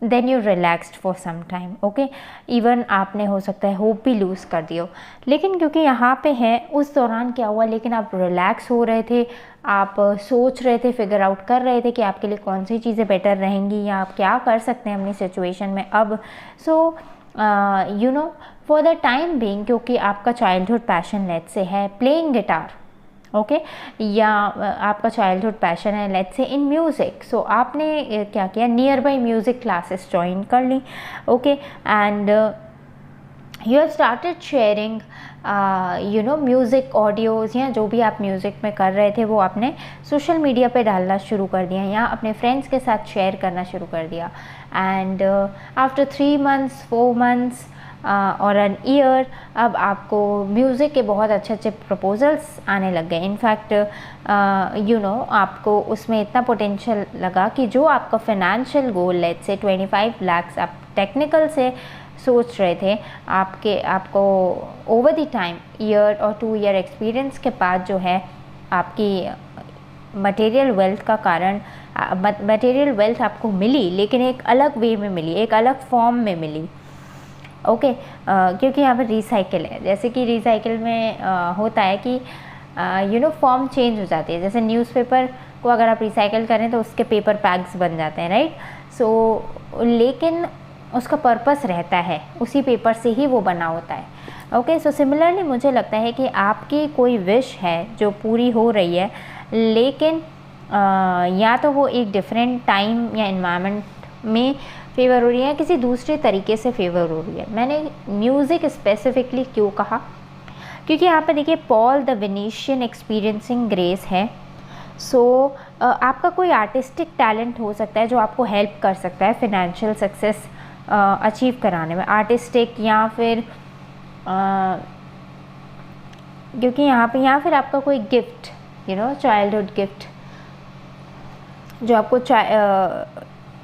then you relaxed for some time, okay. Even आपने हो सकता है होप भी लूज़ कर दियो, लेकिन क्योंकि यहाँ पे है उस दौरान क्या हुआ, लेकिन आप रिलैक्स हो रहे थे, आप सोच रहे थे, फिगर आउट कर रहे थे कि आपके लिए कौन सी चीज़ें बेटर रहेंगी या आप क्या कर सकते हैं अपनी सिचुएशन में अब। So you know for the time being, क्योंकि आपका चाइल्डहुड पैशन लेट्स से है प्लेइंग गिटार, ओके, या आपका चाइल्डहुड पैशन है लेट्स से इन म्यूज़िक, सो आपने क्या किया, nearby music classes join कर ली, okay, and you have started sharing you know music audios या जो भी आप म्यूज़िक में कर रहे थे वो आपने सोशल मीडिया पे डालना शुरू कर दिया या अपने फ्रेंड्स के साथ शेयर करना शुरू कर दिया। एंड आफ्टर 3 months 4 months और एन ईयर, अब आपको म्यूज़िक के बहुत अच्छे अच्छे प्रपोजल्स आने लग गए। इनफैक्ट यू नो आपको उसमें इतना पोटेंशियल लगा कि जो आपका financial goal let's say 25 lakhs आप टेक्निकल से सोच रहे थे, आपको ओवर द टाइम ईयर और 2 year एक्सपीरियंस के बाद जो है आपकी मटेरियल वेल्थ का कारण, मटेरियल वेल्थ आपको मिली, लेकिन एक अलग वे में मिली, एक अलग फॉर्म में मिली, ओके। क्योंकि यहाँ पर रिसाइकिल है, जैसे कि रिसाइकिल में होता है कि यू नो फॉर्म चेंज हो जाती है। जैसे न्यूज़पेपर को अगर आप रिसाइकिल करें तो उसके पेपर पैक्स बन जाते हैं, राइट। सो लेकिन उसका पर्पस रहता है, उसी पेपर से ही वो बना होता है, ओके। सो सिमिलरली मुझे लगता है कि आपकी कोई विश है जो पूरी हो रही है, लेकिन या तो वो एक डिफरेंट टाइम या इन्वायरमेंट में फेवर हो रही है, किसी दूसरे तरीके से फेवर हो रही है। मैंने म्यूज़िक स्पेसिफिकली क्यों कहा, क्योंकि यहाँ पे देखिए Paul the Venetian experiencing grace है। सो आपका कोई आर्टिस्टिक टैलेंट हो सकता है जो आपको हेल्प कर सकता है फाइनेंशियल सक्सेस अचीव कराने में, आर्टिस्टिक या फिर क्योंकि यहाँ पे या फिर आपका कोई gift, you know childhood gift जो आपको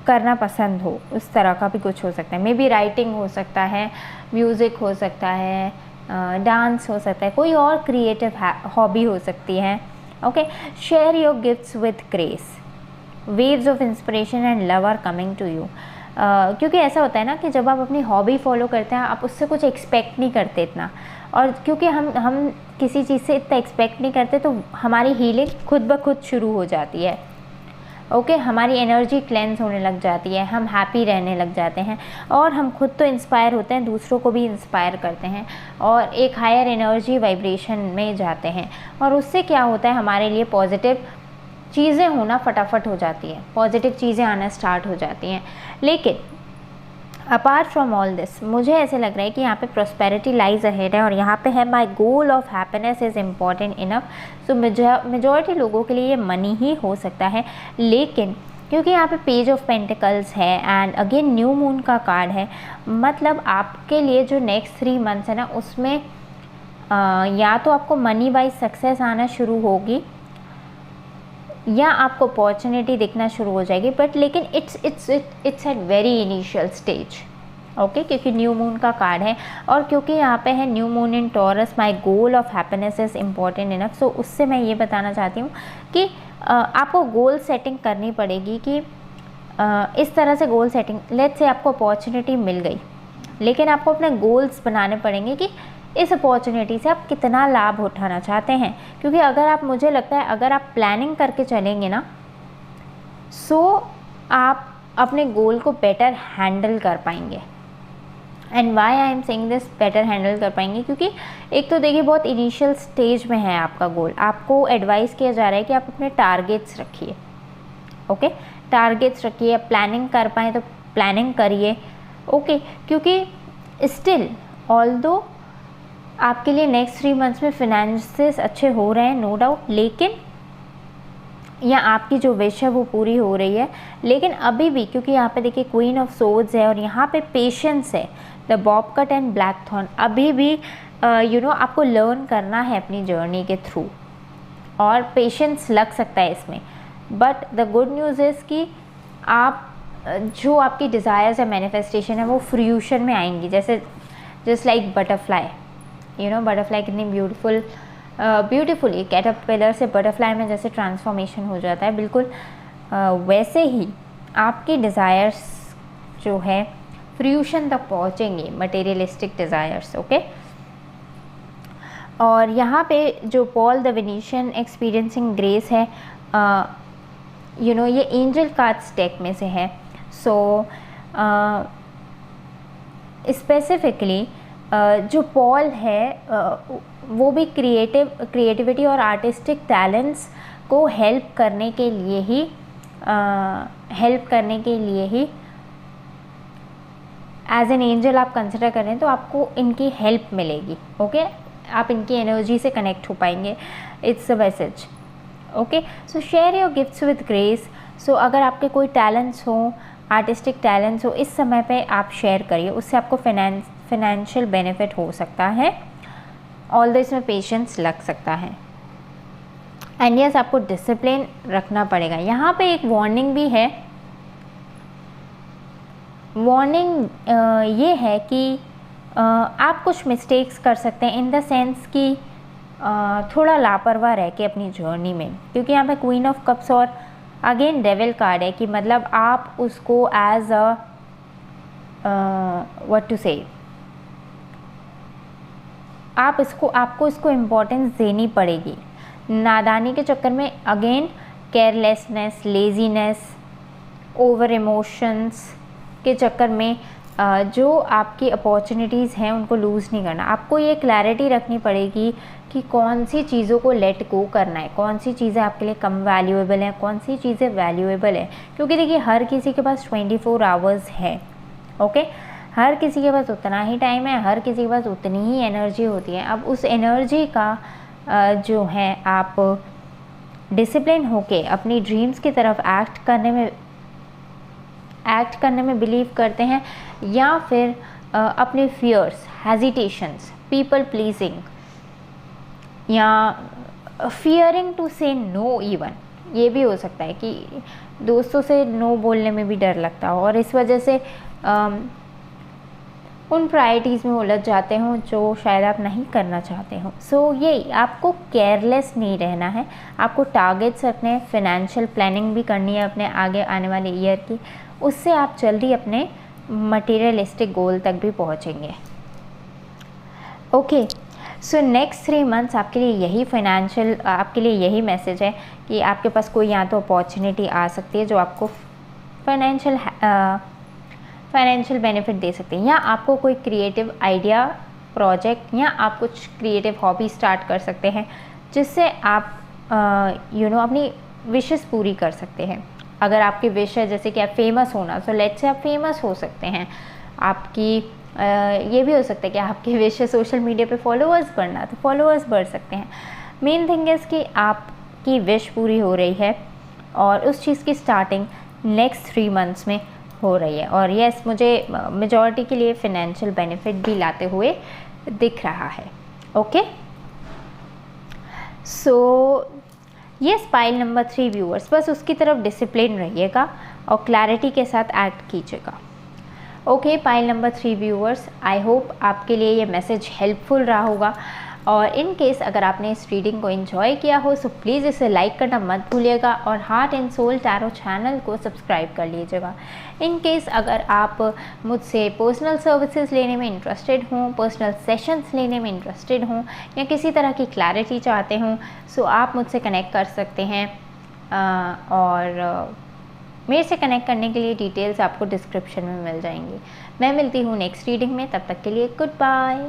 करना पसंद हो, उस तरह का भी कुछ हो सकता है। मे बी राइटिंग हो सकता है, म्यूज़िक हो सकता है, डांस हो सकता है, कोई और क्रिएटिव हॉबी हो सकती है, okay. Share your gifts with grace, waves of inspiration and love are coming to you. क्योंकि ऐसा होता है ना कि जब आप अपनी हॉबी फॉलो करते हैं आप उससे कुछ एक्सपेक्ट नहीं करते इतना, और क्योंकि हम किसी चीज़ से इतना एक्सपेक्ट नहीं करते तो हमारी हीलिंग खुद ब खुद शुरू हो जाती है, ओके। हमारी एनर्जी क्लेंस होने लग जाती है, हम हैप्पी रहने लग जाते हैं, और हम खुद तो इंस्पायर होते हैं, दूसरों को भी इंस्पायर करते हैं और एक हायर एनर्जी वाइब्रेशन में जाते हैं, और उससे क्या होता है हमारे लिए पॉजिटिव चीज़ें होना फटाफट हो जाती है, पॉजिटिव चीज़ें आना स्टार्ट हो जाती हैं। लेकिन अपार्ट फ्रॉम ऑल दिस मुझे ऐसे लग रहा है कि यहाँ पे प्रॉस्पेरिटी लाइज अहेड है, और यहाँ पे है my goal of happiness is important enough. So majority लोगों के लिए ये मनी ही हो सकता है, लेकिन क्योंकि यहाँ पे पेज ऑफ पेंटिकल्स है एंड अगेन न्यू मून का कार्ड है, मतलब आपके लिए जो नेक्स्ट 3 months है ना उसमें या तो आपको मनी वाइज सक्सेस आना शुरू होगी या आपको अपॉर्चुनिटी दिखना शुरू हो जाएगी, बट लेकिन it's at very initial stage, okay. क्योंकि न्यू मून का कार्ड है, और क्योंकि यहाँ पे है new moon in Taurus, my goal of happiness is important enough. So उससे मैं ये बताना चाहती हूँ कि आपको गोल सेटिंग करनी पड़ेगी कि इस तरह से गोल सेटिंग, लेट्स से आपको अपॉर्चुनिटी मिल गई, लेकिन आपको अपने गोल्स बनाने पड़ेंगे कि इस अपॉर्चुनिटी से आप कितना लाभ उठाना चाहते हैं। क्योंकि अगर आप, मुझे लगता है अगर आप प्लानिंग करके चलेंगे ना, सो आप अपने गोल को बेटर हैंडल कर पाएंगे। And why I am saying this, better handle कर पाएंगे क्योंकि एक तो देखिए बहुत इनिशियल स्टेज में है आपका गोल, आपको एडवाइस किया जा रहा है कि आप अपने टारगेट्स रखिए, ओके। टारगेट्स रखिए, प्लानिंग कर पाएँ तो प्लानिंग करिए, ओके। क्योंकि स्टिल ऑल्दो आपके लिए नेक्स्ट 3 months में फिनेंसेस अच्छे हो रहे हैं, नो डाउट, लेकिन या आपकी जो विश है वो पूरी हो रही है, लेकिन अभी भी क्योंकि यहाँ पे देखिए क्वीन ऑफ सोर्ड्स है और यहाँ पे पेशेंस है, the Bob cut and black thorn, अभी भी यू नो आपको लर्न करना है अपनी जर्नी के थ्रू, और पेशेंस लग सकता है इसमें। But the good news is कि आप जो आपकी डिज़ायर्स है, मैनिफेस्टेशन है, वो फ्रूशन में आएंगी, जैसे just like butterfly, you know butterfly कितनी ब्यूटीफुली कैटरपिलर से बटरफ्लाई में जैसे ट्रांसफॉर्मेशन हो जाता है, बिल्कुल वैसे ही आपकी डिज़ायर्स जो है फ्रूशन तक पहुँचेंगे, मटेरियलिस्टिक डिज़ायर्स। ओके, और यहाँ पे जो Paul the Venetian experiencing grace है, ये एंजल कार्ड्स डेक में से है। सो स्पेसिफिकली जो पॉल है वो भी क्रिएटिविटी और आर्टिस्टिक टैलेंट्स को हेल्प करने के लिए ही एज एन एंजल आप कंसिडर करें तो आपको इनकी हेल्प मिलेगी। ओके, आप इनकी एनर्जी से कनेक्ट हो पाएंगे। It's a message. Okay, so share your gifts with grace. So अगर आपके कोई टैलेंट्स हो, आर्टिस्टिक टैलेंट्स हो, इस समय पे आप शेयर करिए, उससे आपको फाइनेंशियल बेनिफिट हो सकता है। ऑल्दो इसमें पेशेंस लग सकता है। एंड यस, आपको डिसिप्लिन रखना पड़ेगा। यहाँ पे एक वार्निंग भी है। वार्निंग ये है कि आप कुछ मिस्टेक्स कर सकते हैं, इन द सेंस कि थोड़ा लापरवाह रह के अपनी जर्नी में, क्योंकि यहाँ पे क्वीन ऑफ कप्स और अगेन डेविल कार्ड है कि मतलब आप उसको एज अ व्हाट टू से, आपको इसको इम्पोर्टेंस देनी पड़ेगी। नादानी के चक्कर में again carelessness, laziness, over emotions के चक्कर में जो आपकी अपॉर्चुनिटीज़ हैं उनको लूज़ नहीं करना। आपको ये क्लैरिटी रखनी पड़ेगी कि कौन सी चीज़ों को लेट गो करना है, कौन सी चीज़ें आपके लिए कम वैल्यूएबल हैं, कौन सी चीज़ें वैल्यूएबल है। क्योंकि देखिए, हर किसी के पास 24 आवर्स है। ओके, हर किसी के पास उतना ही टाइम है, हर किसी के पास उतनी ही एनर्जी होती है। अब उस एनर्जी का जो है आप डिसिप्लिन होके अपनी ड्रीम्स की तरफ एक्ट करने में बिलीव करते हैं, या फिर अपने फियर्स, हेजिटेशंस, पीपल प्लीजिंग या फियरिंग टू से नो इवन, ये भी हो सकता है कि दोस्तों से नो बोलने में भी डर लगता हो और इस वजह से उन प्रायोरिटीज़ में उलझ जाते हो जो शायद आप नहीं करना चाहते हो। सो यही, आपको केयरलेस नहीं रहना है, आपको टारगेट्स रखने हैं, फाइनेंशियल प्लानिंग भी करनी है अपने आगे आने वाले ईयर की, उससे आप जल्दी अपने मटेरियलिस्टिक गोल तक भी पहुंचेंगे। ओके, सो नेक्स्ट 3 मंथ्स आपके लिए यही मैसेज है कि आपके पास कोई या तो अपॉर्चुनिटी आ सकती है जो आपको फाइनेंशियल बेनिफिट दे सकते हैं, या आपको कोई क्रिएटिव आइडिया, प्रोजेक्ट, या आप कुछ क्रिएटिव हॉबी स्टार्ट कर सकते हैं जिससे आप अपनी विशेस पूरी कर सकते हैं। अगर आपकी विश है जैसे कि आप फेमस होना, सो लेट्स से आप फेमस हो सकते हैं। आपकी ये भी हो सकता है कि आपकी विश है सोशल मीडिया पे फॉलोअर्स बढ़ना, तो फॉलोअर्स बढ़ सकते हैं। मेन थिंग इज़ कि आपकी विश पूरी हो रही है और उस चीज़ की स्टार्टिंग नेक्स्ट 3 मंथ्स में हो रही है। और यस, मुझे मेजॉरिटी के लिए फाइनेंशियल बेनिफिट भी लाते हुए दिख रहा है। Okay, so yes, pile number 3 viewers, बस उसकी तरफ डिसिप्लिन रहिएगा और क्लैरिटी के साथ एक्ट कीजिएगा। Okay, pile number 3 viewers, I hope आपके लिए ये मैसेज हेल्पफुल रहा होगा। और इन केस अगर आपने इस रीडिंग को एंजॉय किया हो सो प्लीज़ इसे लाइक करना मत भूलिएगा और heart and soul tarot channel को सब्सक्राइब कर लीजिएगा। इन केस अगर आप मुझसे पर्सनल सर्विसेज लेने में इंटरेस्टेड हों, पर्सनल सेशंस लेने में इंटरेस्टेड हों, या किसी तरह की क्लैरिटी चाहते हों, सो आप मुझसे कनेक्ट कर सकते हैं। और मेरे से कनेक्ट करने के लिए डिटेल्स आपको डिस्क्रिप्शन में मिल जाएंगी। मैं मिलती हूँ नेक्स्ट रीडिंग में, तब तक के लिए गुड बाय।